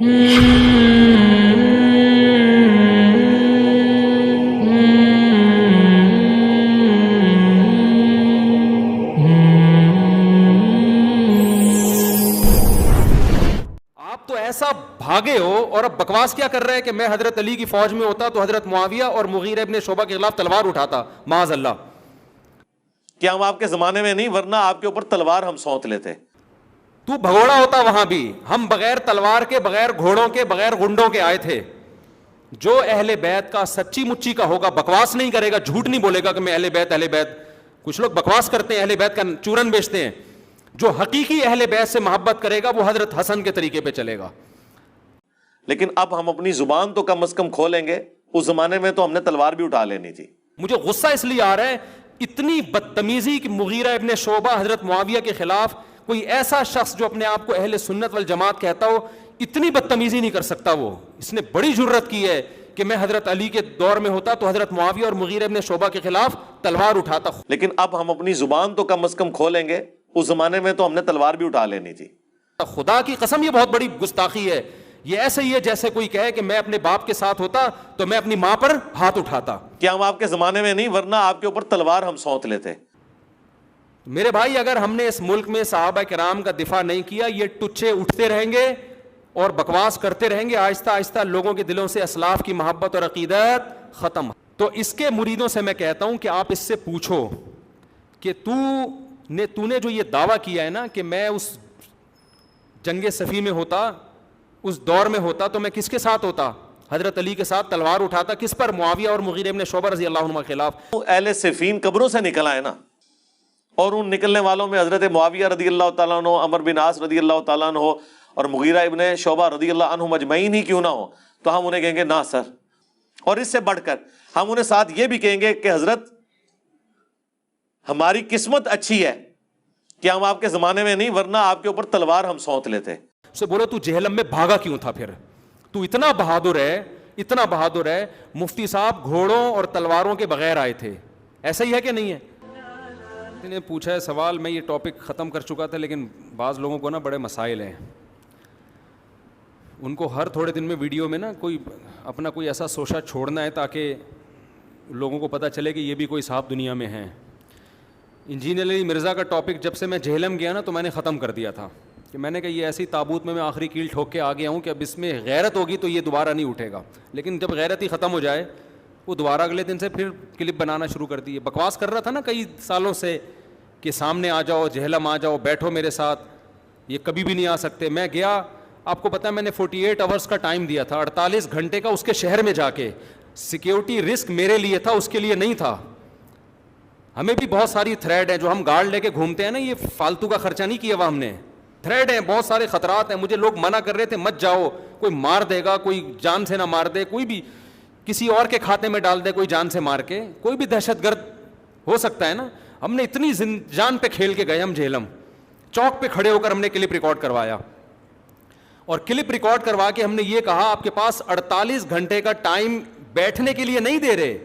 آپ تو ایسا بھاگے ہو اور اب بکواس کیا کر رہے ہیں کہ میں حضرت علی کی فوج میں ہوتا تو حضرت معاویہ اور مغیرہ ابن شعبہ کے خلاف تلوار اٹھاتا، معاذ اللہ. کیا ہم آپ کے زمانے میں نہیں، ورنہ آپ کے اوپر تلوار ہم سونت لیتے. تو بھگوڑا ہوتا وہاں بھی. ہم بغیر تلوار کے، بغیر گھوڑوں کے، بغیر گنڈوں کے آئے تھے. جو اہل بیت کا سچی مچی کا ہوگا، بکواس نہیں کرے گا، جھوٹ نہیں بولے گا کہ میں اہل بیت اہل بیت. کچھ لوگ بکواس کرتے ہیں، اہل بیت کا چورن بیچتے ہیں. جو حقیقی اہل بیت سے محبت کرے گا وہ حضرت حسن کے طریقے پہ چلے گا. لیکن اب ہم اپنی زبان تو کم از کم کھولیں گے. اس زمانے میں تو ہم نے تلوار بھی اٹھا لینی تھی. مجھے غصہ اس لیے آ رہا ہے، اتنی بدتمیزی کہ مغیرہ ابن شعبہ حضرت معاویہ کے خلاف کوئی ایسا شخص جو اپنے آپ کو اہل سنت والجماعت کہتا ہو، اتنی بدتمیزی نہیں کر سکتا. وہ اس نے بڑی جرت کی ہے کہ میں حضرت علی کے دور میں ہوتا تو حضرت معاویہ اور مغیرہ ابن شعبہ کے خلاف تلوار اٹھاتا. لیکن اب ہم اپنی زبان تو کم از کم کھولیں گے. اس زمانے میں تو ہم نے تلوار بھی اٹھا لینی تھی. خدا کی قسم یہ بہت بڑی گستاخی ہے. یہ ایسے ہی ہے جیسے کوئی کہے کہ میں اپنے باپ کے ساتھ ہوتا تو میں اپنی ماں پر ہاتھ اٹھاتا. کیا ہم آپ کے زمانے میں نہیں، ورنہ آپ کے اوپر تلوار ہم سونت لیتے. میرے بھائی، اگر ہم نے اس ملک میں صحابہ کرام کا دفاع نہیں کیا، یہ ٹچے اٹھتے رہیں گے اور بکواس کرتے رہیں گے. آہستہ آہستہ لوگوں کے دلوں سے اسلاف کی محبت اور عقیدت ختم. تو اس کے مریدوں سے میں کہتا ہوں کہ آپ اس سے پوچھو کہ تو نے جو یہ دعویٰ کیا ہے نا کہ میں اس جنگ صفی میں ہوتا، اس دور میں ہوتا، تو میں کس کے ساتھ ہوتا؟ حضرت علی کے ساتھ تلوار اٹھاتا. کس پر؟ معاویہ اور مغیرہ ابن شعبہ رضی اللہ عنہما کے خلاف. اہل صفین قبروں سے نکل آئے نا، اور ان نکلنے والوں میں حضرت معاویہ رضی اللہ تعالیٰ عنہ، عمر بن عاص رضی اللہ تعالیٰ عنہ اور مغیرہ ابن شعبہ رضی اللہ عنہ مجمعین ہی کیوں نہ ہو، تو ہم انہیں کہیں گے نا سر. اور اس سے بڑھ کر ہم انہیں ساتھ یہ بھی کہیں گے کہ حضرت ہماری قسمت اچھی ہے کہ ہم آپ کے زمانے میں نہیں، ورنہ آپ کے اوپر تلوار ہم سونت لیتے. سے بولو تو جہلم میں بھاگا کیوں تھا؟ پھر تو اتنا بہادر ہے، اتنا بہادر ہے. مفتی صاحب گھوڑوں اور تلواروں کے بغیر آئے تھے. ایسا ہی ہے کہ نہیں ہے؟ نے پوچھا ہے سوال، میں یہ ٹاپک ختم کر چکا تھا، لیکن بعض لوگوں کو نا بڑے مسائل ہیں. ان کو ہر تھوڑے دن میں ویڈیو میں نا کوئی اپنا کوئی ایسا سوچا چھوڑنا ہے تاکہ لوگوں کو پتہ چلے کہ یہ بھی کوئی صاحب دنیا میں ہیں. انجینئر علی مرزا کا ٹاپک جب سے میں جہلم گیا نا تو میں نے ختم کر دیا تھا کہ میں نے کہا یہ ایسی تابوت میں آخری کیل ٹھوک کے آ گیا ہوں کہ اب اس میں غیرت ہوگی تو یہ دوبارہ نہیں اٹھے گا. لیکن جب غیرت ہی ختم ہو جائے، وہ دوبارہ اگلے دن سے پھر کلپ بنانا شروع کر دی. بکواس کر رہا تھا نا کئی سالوں سے کہ سامنے آ جاؤ، جہلم آ جاؤ، بیٹھو میرے ساتھ. یہ کبھی بھی نہیں آ سکتے. میں گیا، آپ کو پتہ ہے میں نے 48 آورس کا ٹائم دیا تھا، 48 گھنٹے کا. اس کے شہر میں جا کے سیکیورٹی رسک میرے لیے تھا، اس کے لیے نہیں تھا. ہمیں بھی بہت ساری تھریڈ ہیں جو ہم گارڈ لے کے گھومتے ہیں نا، یہ فالتو کا خرچہ نہیں کیا ہوا ہم نے. تھریڈ ہیں، بہت سارے خطرات ہیں. مجھے لوگ منع کر رہے تھے مت جاؤ، کوئی مار دے گا، کوئی جان سے نہ مار دے، کوئی بھی کسی اور کے کھاتے میں ڈال دے کوئی جان سے مار کے، کوئی بھی دہشت گرد ہو سکتا ہے نا. ہم نے اتنی جان پہ کھیل کے گئے. ہم جہلم چوک پہ کھڑے ہو کر ہم نے کلپ ریکارڈ کروایا، اور کلپ ریکارڈ کروا کے ہم نے یہ کہا آپ کے پاس 48 گھنٹے کا ٹائم بیٹھنے کے لیے نہیں دے رہے،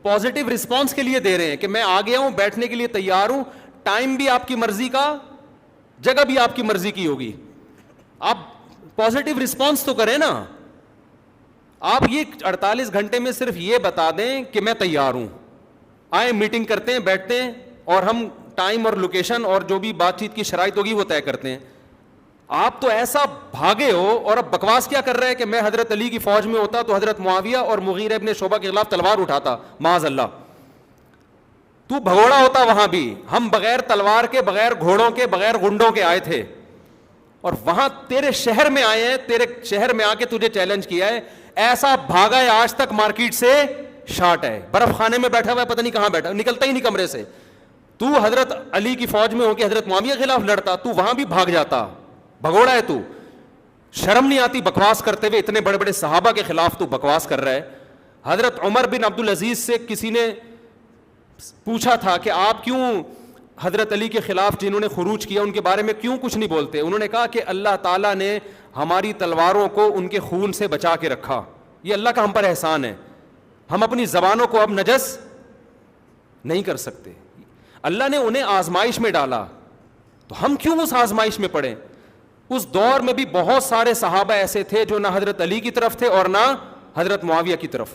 پازیٹیو رسپانس کے لیے دے رہے ہیں کہ میں آ گیا ہوں، بیٹھنے کے لیے تیار ہوں. ٹائم بھی آپ کی مرضی کا، جگہ بھی آپ کی مرضی کی ہوگی. آپ پازیٹیو رسپانس تو کریں نا. آپ یہ 48 گھنٹے میں صرف یہ بتا دیں کہ میں تیار ہوں، آئیں میٹنگ کرتے ہیں، بیٹھتے ہیں، اور ہم ٹائم اور لوکیشن اور جو بھی بات چیت کی شرائط ہوگی وہ طے کرتے ہیں. آپ تو ایسا بھاگے ہو اور اب بکواس کیا کر رہے ہیں کہ میں حضرت علی کی فوج میں ہوتا تو حضرت معاویہ اور مغیرہ ابن شعبہ کے خلاف تلوار اٹھاتا. معاذ اللہ. تو بھگوڑا ہوتا وہاں بھی. ہم بغیر تلوار کے، بغیر گھوڑوں کے، بغیر گنڈوں کے آئے تھے، اور وہاں تیرے شہر میں آئے ہیں، تیرے شہر میں آ کے تجھے چیلنج کیا ہے. ایسا بھاگا ہے آج تک مارکیٹ سے شارٹ ہے، برف خانے میں بیٹھا ہوا ہے، پتہ نہیں کہاں بیٹھا، نکلتا ہی نہیں کمرے سے. تو حضرت علی کی فوج میں ہو کے حضرت معاویہ کے خلاف لڑتا، تو وہاں بھی بھاگ جاتا. بھگوڑا ہے تو. شرم نہیں آتی بکواس کرتے ہوئے؟ اتنے بڑے بڑے صحابہ کے خلاف تو بکواس کر رہا ہے. حضرت عمر بن عبدالعزیز سے کسی نے پوچھا تھا کہ آپ کیوں حضرت علی کے خلاف جنہوں نے خروج کیا ان کے بارے میں کیوں کچھ نہیں بولتے؟ انہوں نے کہا کہ اللہ تعالیٰ نے ہماری تلواروں کو ان کے خون سے بچا کے رکھا، یہ اللہ کا ہم پر احسان ہے. ہم اپنی زبانوں کو اب نجس نہیں کر سکتے. اللہ نے انہیں آزمائش میں ڈالا، تو ہم کیوں اس آزمائش میں پڑیں؟ اس دور میں بھی بہت سارے صحابہ ایسے تھے جو نہ حضرت علی کی طرف تھے اور نہ حضرت معاویہ کی طرف.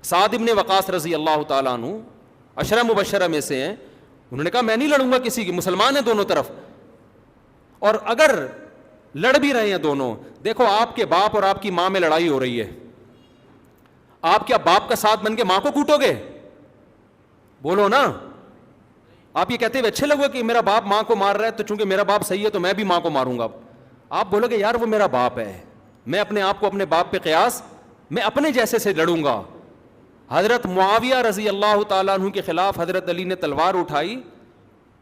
سعد ابن وقاص رضی اللہ تعالیٰ عنہ عشرہ مبشرہ میں سے ہیں. انہوں نے کہا میں نہیں لڑوں گا کسی کی, مسلمان ہیں دونوں طرف, اور اگر لڑ بھی رہے ہیں دونوں, دیکھو آپ کے باپ اور آپ کی ماں میں لڑائی ہو رہی ہے, آپ کیا باپ کا ساتھ بن کے ماں کو کوٹو گے؟ بولو نا. آپ یہ کہتے ہوئے اچھے لگو کہ میرا باپ ماں کو مار رہا ہے تو چونکہ میرا باپ صحیح ہے تو میں بھی ماں کو ماروں گا. آپ بولو گے یار وہ میرا باپ ہے, میں اپنے آپ کو اپنے باپ پہ قیاس میں اپنے جیسے سے لڑوں گا. حضرت معاویہ رضی اللہ تعالیٰ عنہ کے خلاف حضرت علی نے تلوار اٹھائی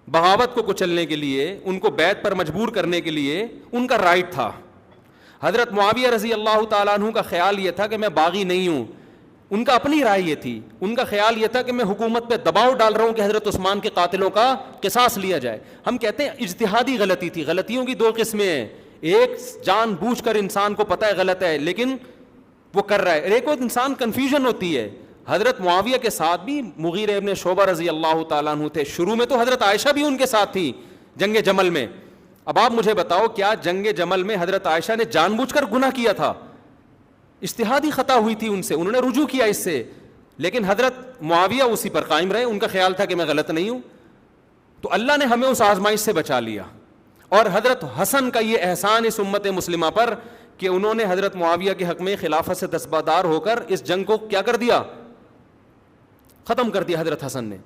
بغاوت کو کچلنے کے لیے, ان کو بیعت پر مجبور کرنے کے لیے, ان کا رائٹ تھا. حضرت معاویہ رضی اللہ تعالیٰ عنہ کا خیال یہ تھا کہ میں باغی نہیں ہوں, ان کا اپنی رائے یہ تھی, ان کا خیال یہ تھا کہ میں حکومت پہ دباؤ ڈال رہا ہوں کہ حضرت عثمان کے قاتلوں کا قصاص لیا جائے. ہم کہتے ہیں اجتہادی غلطی تھی. غلطیوں کی دو قسمیں ہیں, ایک جان بوجھ کر انسان کو پتہ ہے غلط ہے لیکن وہ کر رہا ہے, ایک اور انسان کنفیوژن ہوتی ہے. حضرت معاویہ کے ساتھ بھی مغیرہ ابن شعبہ رضی اللہ تعالیٰ عنہ تھے. شروع میں تو حضرت عائشہ بھی ان کے ساتھ تھی جنگ جمل میں. اب آپ مجھے بتاؤ کیا جنگ جمل میں حضرت عائشہ نے جان بوجھ کر گناہ کیا تھا؟ اجتہادی خطا ہوئی تھی ان سے, انہوں نے رجوع کیا اس سے, لیکن حضرت معاویہ اسی پر قائم رہے. ان کا خیال تھا کہ میں غلط نہیں ہوں. تو اللہ نے ہمیں اس آزمائش سے بچا لیا. اور حضرت حسن کا یہ احسان اس امت مسلمہ پر کہ انہوں نے حضرت معاویہ کے حق میں خلافت سے دستبردار ہو کر اس جنگ کو کیا کر دیا, ختم کر دیا. حضرت حسن نے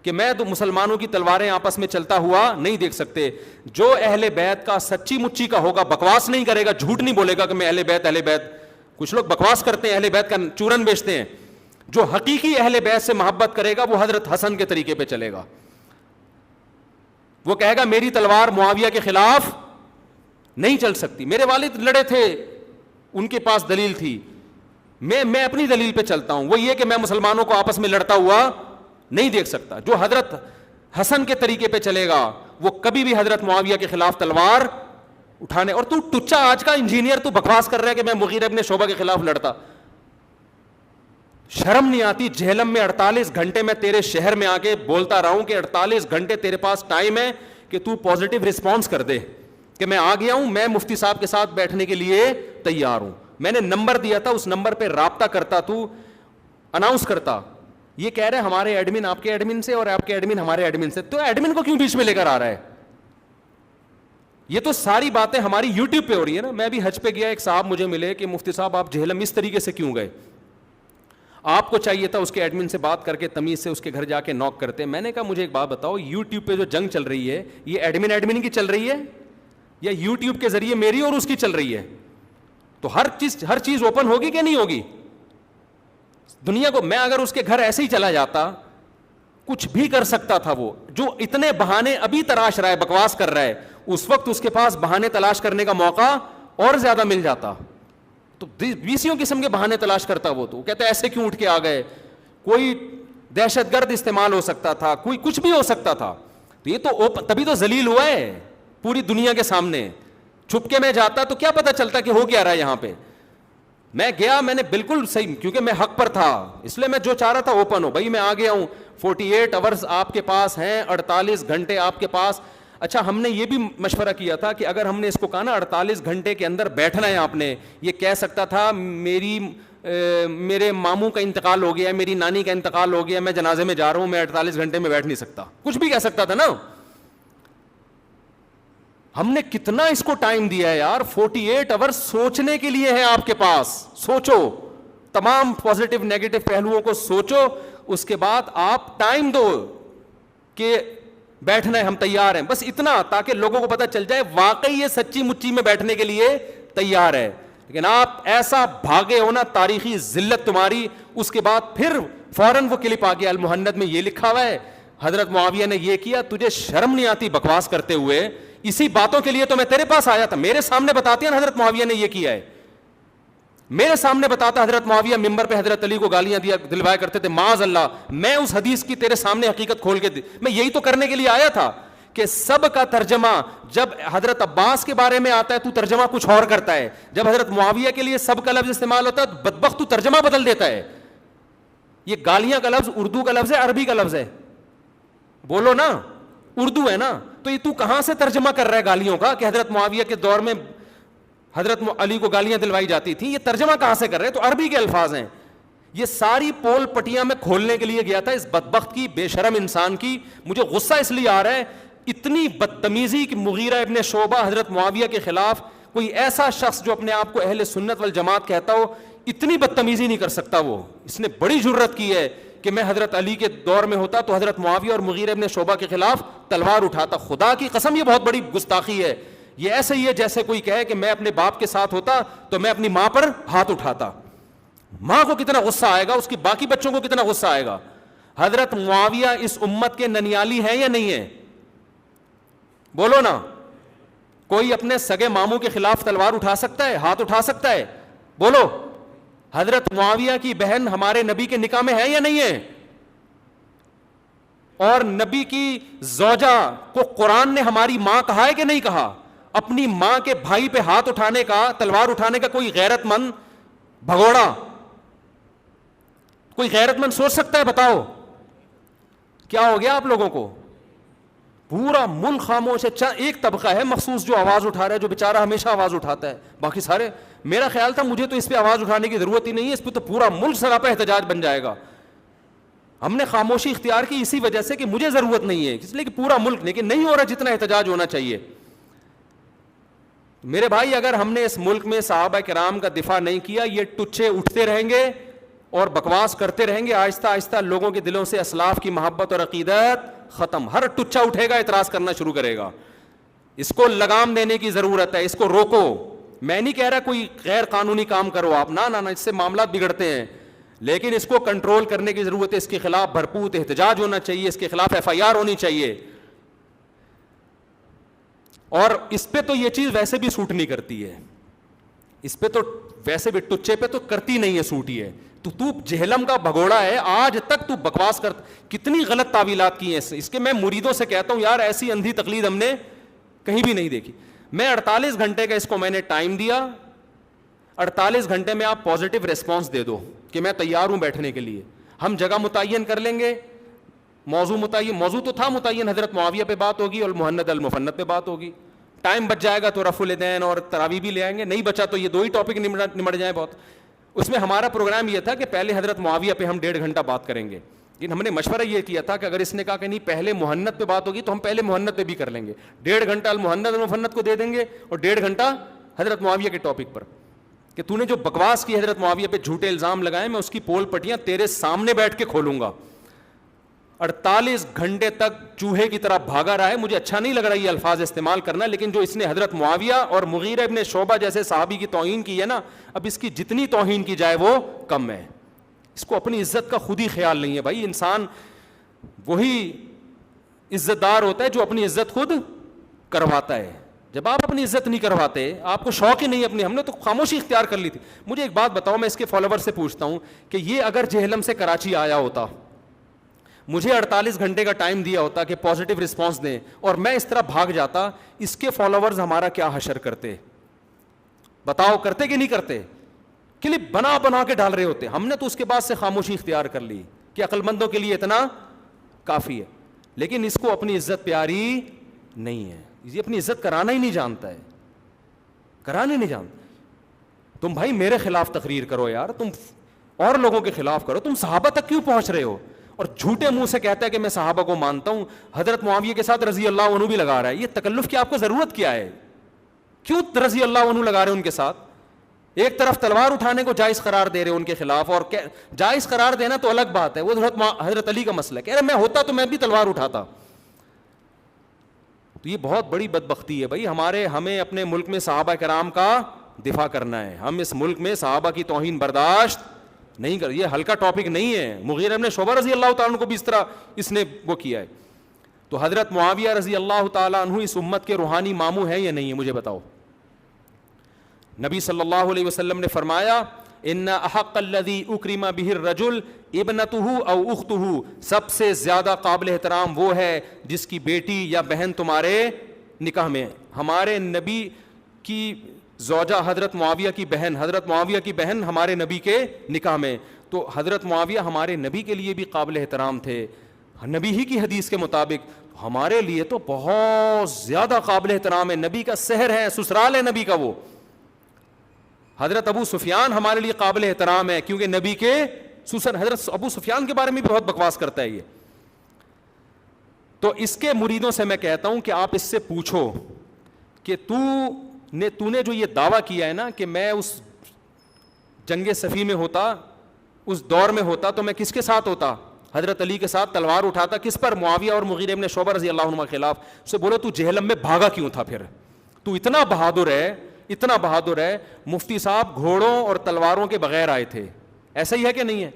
کہ میں تو مسلمانوں کی تلواریں آپس میں چلتا ہوا نہیں دیکھ سکتے. جو اہل بیت کا سچی مچی کا ہوگا, بکواس نہیں کرے گا, جھوٹ نہیں بولے گا کہ میں اہل بیت اہل بیت. کچھ لوگ بکواس کرتے ہیں, اہل بیت کا چورن بیچتے ہیں. جو حقیقی اہل بیت سے محبت کرے گا وہ حضرت حسن کے طریقے پہ چلے گا. وہ کہے گا میری تلوار معاویہ کے خلاف نہیں چل سکتی, میرے والد لڑے تھے, ان کے پاس دلیل تھی, میں اپنی دلیل پہ چلتا ہوں. وہ یہ کہ میں مسلمانوں کو آپس میں لڑتا ہوا نہیں دیکھ سکتا. جو حضرت حسن کے طریقے پہ چلے گا وہ کبھی بھی حضرت معاویہ کے خلاف تلوار اٹھانے. اور تو ٹچا آج کا انجینئر تو بکواس کر رہا ہے کہ میں مغیرہ ابن شعبہ کے خلاف لڑتا. شرم نہیں آتی؟ جہلم میں 48 گھنٹے میں تیرے شہر میں آ کے بولتا رہا ہوں کہ 48 گھنٹے تیرے پاس ٹائم ہے کہ تو پازیٹیو رسپانس کر دے کہ میں آ گیا ہوں, میں مفتی صاحب کے ساتھ بیٹھنے کے لیے تیار ہوں. میں نے نمبر دیا تھا, اس نمبر پہ رابطہ کرتا, تو اناؤنس کرتا. یہ کہہ رہے ہمارے ایڈمن آپ کے ایڈمن سے اور آپ کے ایڈمن ہمارے ایڈمن سے, تو ایڈمن کو کیوں بیچ میں لے کر آ رہا ہے؟ یہ تو ساری باتیں ہماری یوٹیوب پہ ہو رہی ہے نا. میں بھی حج پہ گیا, ایک صاحب مجھے ملے کہ مفتی صاحب آپ جہلم اس طریقے سے کیوں گئے؟ آپ کو چاہیے تھا اس کے ایڈمن سے بات کر کے تمیز سے اس کے گھر جا کے نوک کرتے. میں نے کہا مجھے ایک بات بتاؤ, یوٹیوب پہ جو جنگ چل رہی ہے یہ ایڈمن کی چل رہی ہے یا یوٹیوب کے ذریعے میری اور اس کی چل رہی ہے؟ تو ہر چیز اوپن ہوگی کہ نہیں ہوگی دنیا کو؟ میں اگر اس کے گھر ایسے ہی چلا جاتا, کچھ بھی کر سکتا تھا. وہ جو اتنے بہانے ابھی تراش رہا ہے, بکواس کر رہا ہے, اس وقت اس کے پاس بہانے تلاش کرنے کا موقع اور زیادہ مل جاتا. تو 20 قسم کے بہانے تلاش کرتا وہ. تو کہتا ہے ایسے کیوں اٹھ کے آ گئے, کوئی دہشت گرد استعمال ہو سکتا تھا, کوئی کچھ بھی ہو سکتا تھا. تو یہ تو تبھی تو ذلیل ہوا ہے پوری دنیا کے سامنے. چھپ کے میں جاتا تو کیا پتا چلتا کہ ہو کیا رہا ہے یہاں پہ. میں گیا, میں نے بالکل صحیح, کیونکہ میں حق پر تھا اس لیے میں جو چاہ رہا تھا اوپن ہو. بھائی میں آ گیا ہوں, 48 آورز آپ کے پاس ہیں, 48 گھنٹے آپ کے پاس. اچھا ہم نے یہ بھی مشورہ کیا تھا کہ اگر ہم نے اس کو کہا نا 48 گھنٹے کے اندر بیٹھنا ہے, آپ نے یہ کہہ سکتا تھا میرے ماموں کا انتقال ہو گیا, میری نانی کا انتقال ہو گیا, میں جنازے میں جا رہا ہوں, میں 48 گھنٹے میں بیٹھ نہیں سکتا. کچھ بھی کہہ سکتا تھا نا. ہم نے کتنا اس کو ٹائم دیا ہے یار, 48 آور سوچنے کے لیے ہے آپ کے پاس. سوچو, تمام پازیٹیو نیگیٹو پہلوؤں کو سوچو, اس کے بعد آپ ٹائم دو کہ بیٹھنا ہے, ہم تیار ہیں. بس اتنا, تاکہ لوگوں کو پتہ چل جائے واقعی یہ سچی مچی میں بیٹھنے کے لیے تیار ہے. لیکن آپ ایسا بھاگے ہو نا, تاریخی ذلت تمہاری. اس کے بعد پھر فوراً وہ کلپ آ گیا, المہند میں یہ لکھا ہوا ہے حضرت معاویہ نے یہ کیا. تجھے شرم نہیں آتی بکواس کرتے ہوئے؟ اسی باتوں کے لیے تو میں تیرے پاس آیا تھا. میرے سامنے بتاتے ہیں حضرت معاویہ نے یہ کیا ہے, میرے سامنے بتاتا. حضرت معاویہ ممبر پہ حضرت علی کو گالیاں دلوایا کرتے تھے, معاذ اللہ. میں اس حدیث کی تیرے سامنے حقیقت کھول کے میں یہی تو کرنے کے لیے آیا تھا کہ سب کا ترجمہ جب حضرت عباس کے بارے میں آتا ہے تو ترجمہ کچھ اور کرتا ہے, جب حضرت معاویہ کے لیے سب کا لفظ استعمال ہوتا ہے بدبخت تو ترجمہ بدل دیتا ہے. یہ گالیاں کا لفظ اردو کا لفظ ہے, عربی کا لفظ ہے؟ بولو نا, اردو ہے نا. تو یہ تو کہاں سے ترجمہ کر رہا ہے گالیوں کا کہ حضرت معاویہ کے دور میں حضرت علی کو گالیاں دلوائی جاتی تھیں. یہ ترجمہ کہاں سے کر رہے ہیں؟ تو عربی کے الفاظ ہیں. یہ ساری پول پٹیاں میں کھولنے کے لیے گیا تھا اس بدبخت کی, بے شرم انسان کی. مجھے غصہ اس لیے آ رہا ہے, اتنی بدتمیزی کہ مغیرہ ابن شعبہ حضرت معاویہ کے خلاف, کوئی ایسا شخص جو اپنے آپ کو اہل سنت والجماعت کہتا ہو, اتنی بدتمیزی نہیں کر سکتا وہ. اس نے بڑی جرت کی ہے کہ میں حضرت علی کے دور میں ہوتا تو حضرت معاویہ اور مغیرہ ابن شعبہ کے خلاف تلوار اٹھاتا. خدا کی قسم یہ بہت بڑی گستاخی ہے. یہ ایسے ہی ہے جیسے کوئی کہے کہ میں اپنے باپ کے ساتھ ہوتا تو میں اپنی ماں پر ہاتھ اٹھاتا. ماں کو کتنا غصہ آئے گا, اس کی باقی بچوں کو کتنا غصہ آئے گا. حضرت معاویہ اس امت کے ننیالی ہیں یا نہیں ہیں؟ بولو نا. کوئی اپنے سگے ماموں کے خلاف تلوار اٹھا سکتا ہے, ہاتھ اٹھا سکتا ہے؟ بولو. حضرت معاویہ کی بہن ہمارے نبی کے نکاح میں ہے یا نہیں ہے؟ اور نبی کی زوجہ کو قرآن نے ہماری ماں کہا ہے کہ نہیں کہا؟ اپنی ماں کے بھائی پہ ہاتھ اٹھانے کا, تلوار اٹھانے کا کوئی غیرت مند بھگوڑا, کوئی غیرت مند سوچ سکتا ہے؟ بتاؤ کیا ہو گیا آپ لوگوں کو؟ پورا ملک خاموش ہے. ایک طبقہ ہے مخصوص جو آواز اٹھا رہا ہے, جو بیچارہ ہمیشہ آواز اٹھاتا ہے. باقی سارے, میرا خیال تھا مجھے تو اس پہ آواز اٹھانے کی ضرورت ہی نہیں ہے, اس پہ تو پورا ملک سراپا احتجاج بن جائے گا. ہم نے خاموشی اختیار کی اسی وجہ سے کہ مجھے ضرورت نہیں ہے, اس لیے کہ پورا ملک لیکن نہیں ہو رہا جتنا احتجاج ہونا چاہیے. میرے بھائی, اگر ہم نے اس ملک میں صحابہ کرام کا دفاع نہیں کیا, یہ ٹچے اٹھتے رہیں گے اور بکواس کرتے رہیں گے. آہستہ آہستہ لوگوں کے دلوں سے اسلاف کی محبت اور عقیدت ختم. ہر ٹچا اٹھے گا, اعتراض کرنا شروع کرے گا. اس کو لگام دینے کی ضرورت ہے, اس کو روکو. میں نہیں کہہ رہا کوئی غیر قانونی کام کرو آپ, نہ, اس سے معاملات بگڑتے ہیں, لیکن اس کو کنٹرول کرنے کی ضرورت ہے. اس کے خلاف بھرپور احتجاج ہونا چاہیے, اس کے خلاف FIR ہونی چاہیے. اور اس پہ تو یہ چیز ویسے بھی سوٹ نہیں کرتی ہے, اس پہ تو ویسے بھی ٹچے پہ تو کرتی نہیں ہے, سوٹ ہی ہے. تو جہلم کا بھگوڑا ہے, آج تک تو بکواس کر, کتنی غلط تعویلات کی ہیں اس کے. میں مریدوں سے کہتا ہوں یار ایسی اندھی تقلید ہم نے کہیں بھی نہیں دیکھی. میں 48 گھنٹے کا اس کو میں نے ٹائم دیا, 48 گھنٹے میں آپ پازیٹیو ریسپانس دے دو کہ میں تیار ہوں بیٹھنے کے لیے. ہم جگہ متعین کر لیں گے, موضوع تو تھا متعین, حضرت معاویہ پہ بات ہوگی اور المہند المفند پہ بات ہوگی. ٹائم بچ جائے گا تو رفع الیدین اور تراویح بھی لے آئیں گے, نہیں بچا تو یہ 2 ہی ٹاپک نمٹ جائیں بہت. اس میں ہمارا پروگرام یہ تھا کہ پہلے حضرت معاویہ پہ ہم 1.5 گھنٹہ بات کریں گے, لیکن ہم نے مشورہ یہ کیا تھا کہ اگر اس نے کہا کہ نہیں پہلے مہند پہ بات ہوگی تو ہم پہلے مہند پہ بھی کر لیں گے. 1.5 گھنٹہ المہند المفند کو دے دیں گے اور 1.5 گھنٹہ حضرت معاویہ کے ٹاپک پر, کہ تو نے جو بکواس کی حضرت معاویہ پہ جھوٹے الزام لگائے, میں اس کی پول پٹیاں تیرے سامنے بیٹھ کے کھولوں گا. 48 گھنٹے تک چوہے کی طرح بھاگا رہا ہے. مجھے اچھا نہیں لگ رہا یہ الفاظ استعمال کرنا, لیکن جو اس نے حضرت معاویہ اور مغیرہ ابن شعبہ جیسے صحابی کی توہین کی ہے نا, اب اس کی جتنی توہین کی جائے وہ کم ہے. اس کو اپنی عزت کا خود ہی خیال نہیں ہے بھائی. انسان وہی عزت دار ہوتا ہے جو اپنی عزت خود کرواتا ہے. جب آپ اپنی عزت نہیں کرواتے, آپ کو شوق ہی نہیں اپنی, ہم نے تو خاموشی اختیار کر لی تھی. مجھے ایک بات بتاؤ, میں اس کے فالوور سے پوچھتا ہوں کہ یہ اگر جہلم سے کراچی آیا ہوتا, مجھے 48 گھنٹے کا ٹائم دیا ہوتا کہ پازیٹیو رسپانس دیں, اور میں اس طرح بھاگ جاتا, اس کے فالوورز ہمارا کیا حشر کرتے؟ بتاؤ, کرتے کہ نہیں کرتے؟ کلپ بنا بنا کے ڈال رہے ہوتے. ہم نے تو اس کے بعد سے خاموشی اختیار کر لی کہ عقل مندوں کے لیے اتنا کافی ہے. لیکن اس کو اپنی عزت پیاری نہیں ہے, یہ اپنی عزت کرانا ہی نہیں جانتا ہے, کرانا ہی نہیں جانتا. تم بھائی میرے خلاف تقریر کرو یار, تم اور لوگوں کے خلاف کرو, تم صحابہ تک کیوں پہنچ رہے ہو؟ اور جھوٹے منہ سے کہتا ہے کہ میں صحابہ کو مانتا ہوں, حضرت معاویہ کے ساتھ رضی اللہ عنہ بھی لگا رہا ہے. یہ تکلف کی آپ کو ضرورت کیا ہے؟ کیوں رضی اللہ عنہ لگا رہے ہیں ان کے ساتھ؟ ایک طرف تلوار اٹھانے کو جائز قرار دے رہے ان کے خلاف, اور جائز قرار دینا تو الگ بات ہے, وہ حضرت علی کا مسئلہ ہے. کہہ رہے میں ہوتا تو میں بھی تلوار اٹھاتا. تو یہ بہت بڑی بدبختی ہے بھائی. ہمیں اپنے ملک میں صحابہ کرام کا دفاع کرنا ہے. ہم اس ملک میں صحابہ کی توہین برداشت نہیں کر, یہ ہلکا ٹاپک نہیں ہے. مغیرہ ابن شعبہ رضی اللہ تعالیٰ عنہ کو بھی اس طرح اس نے وہ کیا ہے. تو حضرت معاویہ رضی اللہ تعالیٰ عنہ اس امت کے روحانی ماموں ہیں یا نہیں ہے؟ مجھے بتاؤ. نبی صلی اللہ علیہ وسلم نے فرمایا ان احق الذی اکرم بہ الرجل ابنتہ او اختہ, سب سے زیادہ قابل احترام وہ ہے جس کی بیٹی یا بہن تمہارے نکاح میں. ہمارے نبی کی زوجہ حضرت معاویہ کی بہن, حضرت معاویہ کی بہن ہمارے نبی کے نکاح میں. تو حضرت معاویہ ہمارے نبی کے لیے بھی قابل احترام تھے, نبی ہی کی حدیث کے مطابق. ہمارے لیے تو بہت زیادہ قابل احترام ہے, نبی کا سحر ہے, سسرال ہے نبی کا وہ. حضرت ابو سفیان ہمارے لیے قابل احترام ہے کیونکہ نبی کے سوسن. حضرت ابو سفیان کے بارے میں بھی بہت بکواس کرتا ہے یہ. تو اس کے مریدوں سے میں کہتا ہوں کہ آپ اس سے پوچھو کہ تو نے جو یہ دعویٰ کیا ہے نا کہ میں اس جنگ صفی میں ہوتا, اس دور میں ہوتا, تو میں کس کے ساتھ ہوتا؟ حضرت علی کے ساتھ تلوار اٹھاتا. کس پر؟ معاویہ اور مغیرہ ابن شعبہ رضی اللہ عنہما کے خلاف. اسے بولو تو جہلم میں بھاگا کیوں تھا پھر؟ تو اتنا بہادر ہے, اتنا بہادر ہے. مفتی صاحب گھوڑوں اور تلواروں کے بغیر آئے تھے, ایسا ہی ہے کہ نہیں ہے؟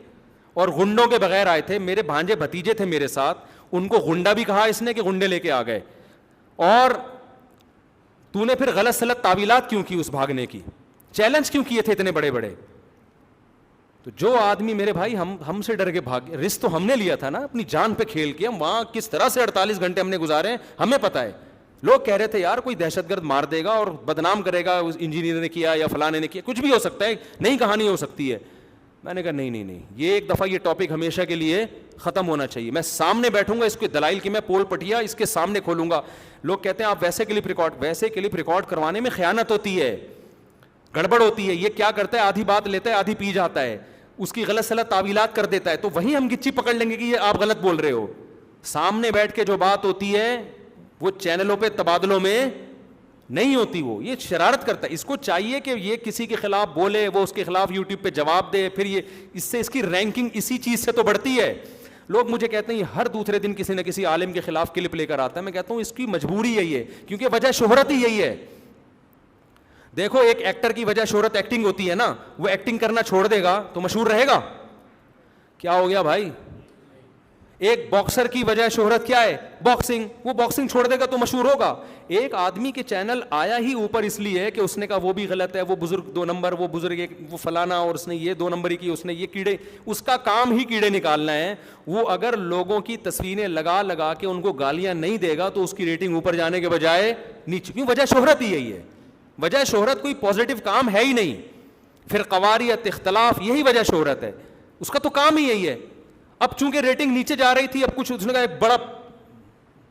اور غنڈوں کے بغیر آئے تھے. میرے بھانجے بھتیجے تھے میرے ساتھ, ان کو غنڈا بھی کہا اس نے کہ غنڈے لے کے آ گئے. اور تو نے پھر غلط سلط تعویلات کیوں کی اس بھاگنے کی؟ چیلنج کیوں کیے تھے اتنے بڑے بڑے؟ تو جو آدمی میرے بھائی ہم سے ڈر کے بھاگ, رسک تو ہم نے لیا تھا نا, اپنی جان پہ کھیل کے. ہم وہاں کس طرح سے 48 گھنٹے ہم نے گزارے ہیں ہمیں پتہ ہے. لوگ کہہ رہے تھے یار کوئی دہشت گرد مار دے گا اور بدنام کرے گا, اس انجینئر نے کیا یا فلانے نے کیا, کچھ بھی ہو سکتا ہے, نئی کہانی ہو سکتی ہے. میں نے کہا نہیں, یہ ایک دفعہ یہ ٹاپک ہمیشہ کے لیے ختم ہونا چاہیے. میں سامنے بیٹھوں گا, اس کے دلائل کی میں پول پٹیا اس کے سامنے کھولوں گا. لوگ کہتے ہیں آپ ویسے کلپ ریکارڈ کروانے میں خیانت ہوتی ہے, گڑبڑ ہوتی ہے. یہ کیا کرتا ہے, آدھی بات لیتا ہے آدھی پی جاتا ہے, اس کی غلط سلط تعویلات کر دیتا ہے. تو وہیں ہم گچی پکڑ لیں گے کہ یہ آپ غلط بول رہے ہو. سامنے بیٹھ کے جو بات ہوتی ہے وہ چینلوں پہ تبادلوں میں نہیں ہوتی. وہ یہ شرارت کرتا ہے. اس کو چاہیے کہ یہ کسی کے خلاف بولے, وہ اس کے خلاف یوٹیوب پہ جواب دے, پھر یہ اس سے اس کی رینکنگ اسی چیز سے تو بڑھتی ہے. لوگ مجھے کہتے ہیں ہر دوسرے دن کسی نہ کسی عالم کے خلاف کلپ لے کر آتا ہے. میں کہتا ہوں اس کی مجبوری یہی ہے, کیونکہ وجہ شہرت ہی یہی ہے. دیکھو ایک ایکٹر کی وجہ شہرت ایکٹنگ ہوتی ہے نا, وہ ایکٹنگ کرنا چھوڑ دے گا تو مشہور رہے گا؟ کیا ہو گیا بھائی؟ ایک باکسر کی وجہ شہرت کیا ہے؟ باکسنگ. وہ باکسنگ چھوڑ دے گا تو مشہور ہوگا. ایک آدمی کے چینل آیا ہی اوپر اس لیے کہ اس نے کہا وہ بھی غلط ہے, وہ بزرگ 2 نمبر, وہ بزرگ ایک, وہ فلانا, اور اس نے یہ 2 نمبری کی, اس نے یہ کیڑے, اس کا کام ہی کیڑے نکالنا ہے. وہ اگر لوگوں کی تصویریں لگا کے ان کو گالیاں نہیں دے گا تو اس کی ریٹنگ اوپر جانے کے بجائے نیچے. کیوں؟ وجہ شہرت ہی یہی ہے. وجہ شہرت کوئی پازیٹیو کام ہے ہی نہیں. پھر قواریت, اختلاف, یہی وجہ شہرت ہے. اس کا تو کام ہی یہی ہے. اب چونکہ ریٹنگ نیچے جا رہی تھی, اب کچھ اس نے کہا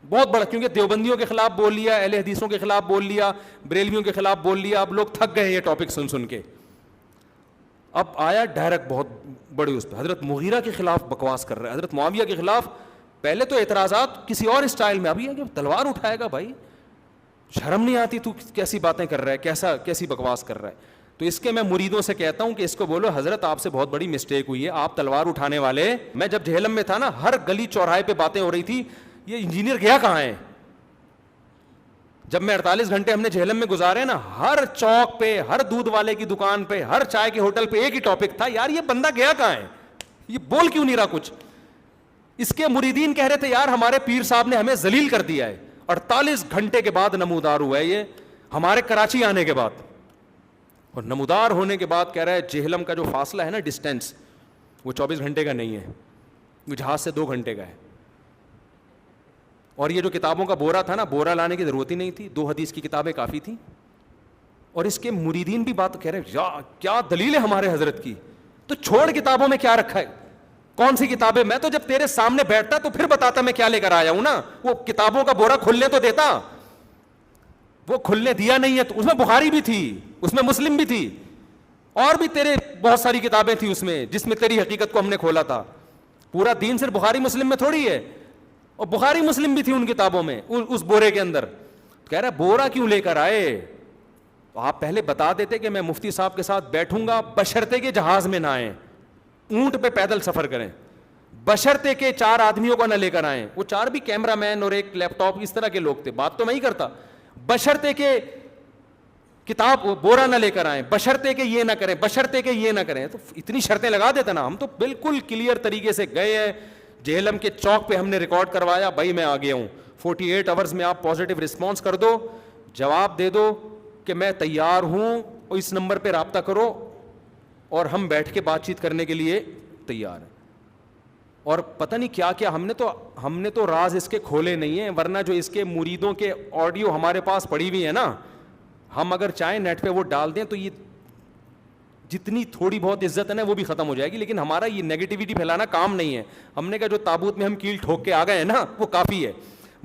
بہت بڑا, کیونکہ دیوبندیوں کے خلاف بول لیا, اہل حدیثوں کے خلاف بول لیا, بریلویوں کے خلاف بول لیا. اب لوگ تھک گئے یہ ٹاپک سن کے. اب آیا ڈائریکٹ بہت بڑی اس پہ حضرت مغیرہ کے خلاف بکواس کر رہا ہے, حضرت معاویہ کے خلاف. پہلے تو اعتراضات کسی اور اسٹائل میں, ابھی ہے کہ تلوار اٹھائے گا. بھائی شرم نہیں آتی؟ تو کیسی باتیں کر رہا ہے, کیسی بکواس کر رہا ہے. تو اس کے میں مریدوں سے کہتا ہوں کہ اس کو بولو حضرت آپ سے بہت بڑی مسٹیک ہوئی ہے, آپ تلوار اٹھانے والے. میں جب جہلم میں تھا نا, ہر گلی چوراہے پہ باتیں ہو رہی تھی, یہ انجینئر گیا کہاں ہے. جب میں 48 گھنٹے ہم نے جہلم میں گزارے نا, ہر چوک پہ, ہر دودھ والے کی دکان پہ, ہر چائے کے ہوٹل پہ ایک ہی ٹاپک تھا, یار یہ بندہ گیا کہاں ہے, یہ بول کیوں نہیں رہا کچھ. اس کے مریدین کہہ رہے تھے یار ہمارے پیر صاحب نے ہمیں ذلیل کر دیا ہے. 48 گھنٹے کے بعد نمودار ہوا ہے یہ, ہمارے کراچی آنے کے بعد. اور نمودار ہونے کے بعد کہہ رہا ہے جہلم کا جو فاصلہ ہے نا, ڈسٹینس, وہ 24 گھنٹے کا نہیں ہے, وہ جہاز سے 2 گھنٹے کا ہے. اور یہ جو کتابوں کا بورا تھا نا, بورا لانے کی ضرورت ہی نہیں تھی, 2 حدیث کی کتابیں کافی تھیں. اور اس کے مریدین بھی بات کہہ رہے ہیں کیا دلیل ہے ہمارے حضرت کی, تو چھوڑ کتابوں میں کیا رکھا ہے, کون سی کتابیں. میں تو جب تیرے سامنے بیٹھتا تو پھر بتاتا میں کیا لے کر آیا ہوں نا. وہ کتابوں کا بورا کھلنے تو دیتا, وہ کھلنے دیا نہیں ہے. تو اس میں بخاری بھی تھی, اس میں مسلم بھی تھی, اور بھی تیرے بہت ساری کتابیں تھیں اس میں, جس میں تیری حقیقت کو ہم نے کھولا تھا. پورا دین صرف بخاری مسلم میں تھوڑی ہے, اور بخاری مسلم بھی تھی ان کتابوں میں, اس بورے کے اندر. کہہ رہا بورا کیوں لے کر آئے؟ تو آپ پہلے بتا دیتے کہ میں مفتی صاحب کے ساتھ بیٹھوں گا, بشرطے کے جہاز میں نہ آئیں, اونٹ پہ پیدل سفر کریں, بشرطے کے 4 آدمیوں کو نہ لے کر آئیں. وہ 4 بھی کیمرہ مین اور ایک لیپ ٹاپ, اس طرح کے لوگ تھے. بات تو میں ہی کرتا, بشرطے کے کتاب بورا نہ لے کر آئیں, بشرطے کے یہ نہ کریں, بشرطے کے یہ نہ کریں. تو اتنی شرطیں لگا دیتا نا. ہم تو بالکل کلیئر طریقے سے گئے ہیں جہلم کے چوک پہ, ہم نے ریکارڈ کروایا, بھائی میں آ گیا ہوں, 48 آورز میں آپ پازیٹیو رسپانس کر دو, جواب دے دو کہ میں تیار ہوں, اور اس نمبر پہ رابطہ کرو, اور ہم بیٹھ کے بات چیت کرنے کے لیے تیار ہیں. اور پتہ نہیں کیا کیا ہم نے تو راز اس کے کھولے نہیں ہیں, ورنہ جو اس کے مریدوں کے آڈیو ہمارے پاس پڑی ہوئی ہے نا, ہم اگر چاہیں نیٹ پہ وہ ڈال دیں تو یہ جتنی تھوڑی بہت عزت ہے نا وہ بھی ختم ہو جائے گی. لیکن ہمارا یہ نیگیٹیوٹی پھیلانا کام نہیں ہے. ہم نے کہا جو تابوت میں ہم کیل ٹھوک کے آ گئے ہیں نا وہ کافی ہے.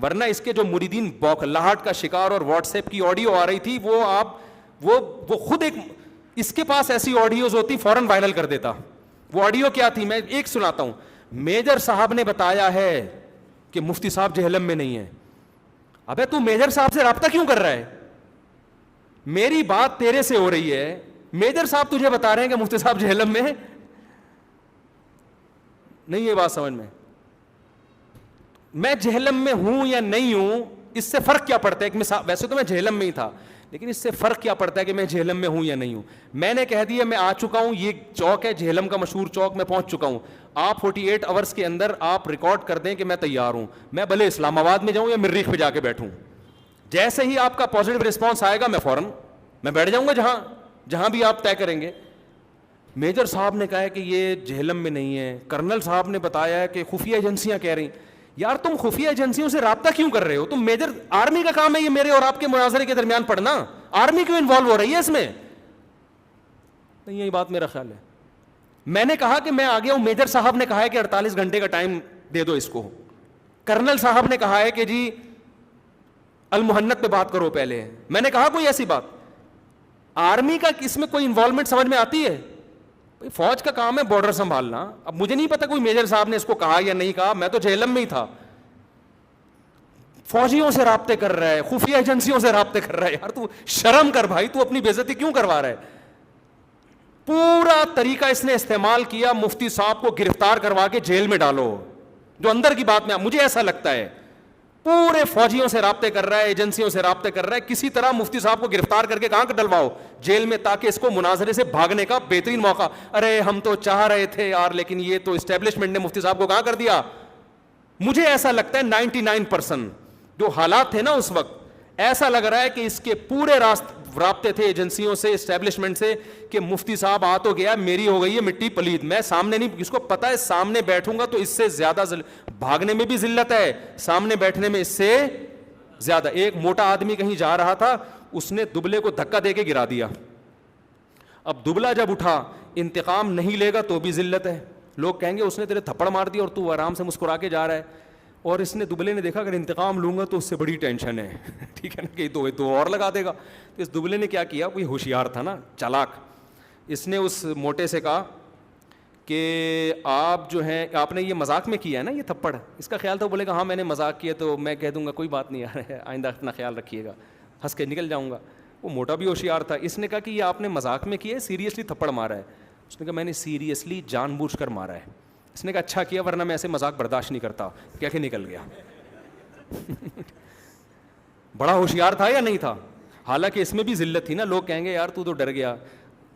ورنہ اس کے جو مریدین بوکھلاہٹ کا شکار, اور واٹس ایپ کی آڈیو آ رہی تھی, وہ خود ایک اس کے پاس ایسی آڈیوز ہوتی فوراً وائرل کر دیتا. وہ آڈیو کیا تھی, میں ایک سناتا ہوں. میجر صاحب نے بتایا ہے کہ مفتی صاحب جہلم میں نہیں ہے. ابے تو میجر صاحب سے رابطہ کیوں کر رہا ہے؟ میری بات تیرے سے ہو رہی ہے, میجر صاحب تجھے بتا رہے ہیں کہ مفتی صاحب جہلم میں نہیں. یہ بات سمجھ میں جہلم میں ہوں یا نہیں ہوں اس سے فرق کیا پڑتا ہے؟ ویسے تو میں جہلم میں ہی تھا, لیکن اس سے فرق کیا پڑتا ہے کہ میں جہلم میں ہوں یا نہیں ہوں؟ میں نے کہہ دیا میں آ چکا ہوں, یہ چوک ہے جہلم کا مشہور چوک, میں پہنچ چکا ہوں. آپ 48 آورس کے اندر آپ ریکارڈ کر دیں کہ میں تیار ہوں, میں بھلے اسلام آباد میں جاؤں یا مریخ پہ جا کے بیٹھوں. جیسے ہی آپ کا پازیٹیو رسپانس آئے گا میں فوراً میں بیٹھ جاؤں گا جہاں بھی آپ طے کریں گے. میجر صاحب نے کہا ہے کہ یہ جہلم میں نہیں ہے, کرنل صاحب نے بتایا ہے کہ خفیہ ایجنسیاں کہہ رہی. یار تم خفیہ ایجنسیوں سے رابطہ کیوں کر رہے ہو؟ تم میجر, آرمی کا کام ہے یہ میرے اور آپ کے مناظرے کے درمیان پڑھنا, آرمی کیوں انوالو ہو رہی ہے اس میں؟ نہیں, یہی بات میرا خیال ہے. میں نے کہا کہ میں آ گیا ہوں, میجر صاحب نے کہا ہے کہ 48 گھنٹے کا ٹائم دے دو اس کو, کرنل صاحب نے کہا ہے کہ جی المحنت پہ بات کرو پہلے. میں نے کہا کوئی ایسی بات, آرمی کا اس میں کوئی انوالومنٹ سمجھ میں آتی ہے؟ فوج کا کام ہے بارڈر سنبھالنا. اب مجھے نہیں پتا کوئی میجر صاحب نے اس کو کہا یا نہیں کہا, میں تو جہلم میں ہی تھا. فوجیوں سے رابطے کر رہا ہے, خفیہ ایجنسیوں سے رابطے کر رہا ہے. یار تو شرم کر بھائی, تو اپنی بے عزتی کیوں کروا رہا ہے؟ پورا طریقہ اس نے استعمال کیا مفتی صاحب کو گرفتار کروا کے جیل میں ڈالو. جو اندر کی بات میں مجھے ایسا لگتا ہے پورے فوجیوں سے رابطے کر رہا ہے, ایجنسیوں سے رابطے کر رہا ہے, کسی طرح مفتی صاحب کو گرفتار کر کے کہاں ڈلواؤ؟ جیل میں, تاکہ اس کو مناظرے سے بھاگنے کا بہترین موقع. ارے ہم تو چاہ رہے تھے یار, لیکن یہ تو اسٹیبلشمنٹ نے مفتی صاحب کو کہاں کر دیا. مجھے ایسا لگتا ہے 99% جو حالات تھے نا اس وقت, ایسا لگ رہا ہے کہ اس کے پورے رابطے تھے ایجنسیوں سے, اسٹیبلشمنٹ سے, کہ مفتی صاحب آ تو گیا, میری ہو گئی ہے مٹی پلید, میں سامنے نہیں, اس کو پتا ہے سامنے بیٹھوں گا تو اس سے زیادہ بھاگنے میں بھی ذلت ہے, سامنے بیٹھنے میں اس سے زیادہ. ایک موٹا آدمی کہیں جا رہا تھا, اس نے دبلے کو دھکا دے کے گرا دیا. اب دبلا جب اٹھا, انتقام نہیں لے گا تو بھی ذلت ہے. لوگ کہیں گے اس نے تیرے تھپڑ مار دیا اور تو آرام سے مسکرا کے جا رہا ہے. اور اس نے دبلے نے دیکھا اگر انتقام لوں گا تو اس سے بڑی ٹینشن ہے, ٹھیک ہے نا, کہ دو اور لگا دے گا. تو اس دبلے نے کیا کیا, کوئی ہوشیار تھا نا, چالاک, اس نے اس موٹے سے کہا کہ آپ جو ہیں, آپ نے یہ مذاق میں کیا ہے نا یہ تھپڑ. اس کا خیال تھا, بولے گا ہاں میں نے مذاق کیا, تو میں کہہ دوں گا کوئی بات نہیں یار, آئندہ اپنا خیال رکھیے گا, ہنس کے نکل جاؤں گا. وہ موٹا بھی ہوشیار تھا, اس نے کہا کہ یہ آپ نے مذاق میں کیا ہے, سیریسلی تھپڑ مارا ہے؟ اس نے کہا میں نے سیریسلی جان بوجھ کر مارا ہے. اس نے کہا اچھا کیا, ورنہ میں ایسے مذاق برداشت نہیں کرتا. کہہ کے نکل گیا. بڑا ہوشیار تھا یا نہیں تھا؟ حالانکہ اس میں بھی ذلت تھی نا. لوگ کہیں گے یار تو ڈر گیا.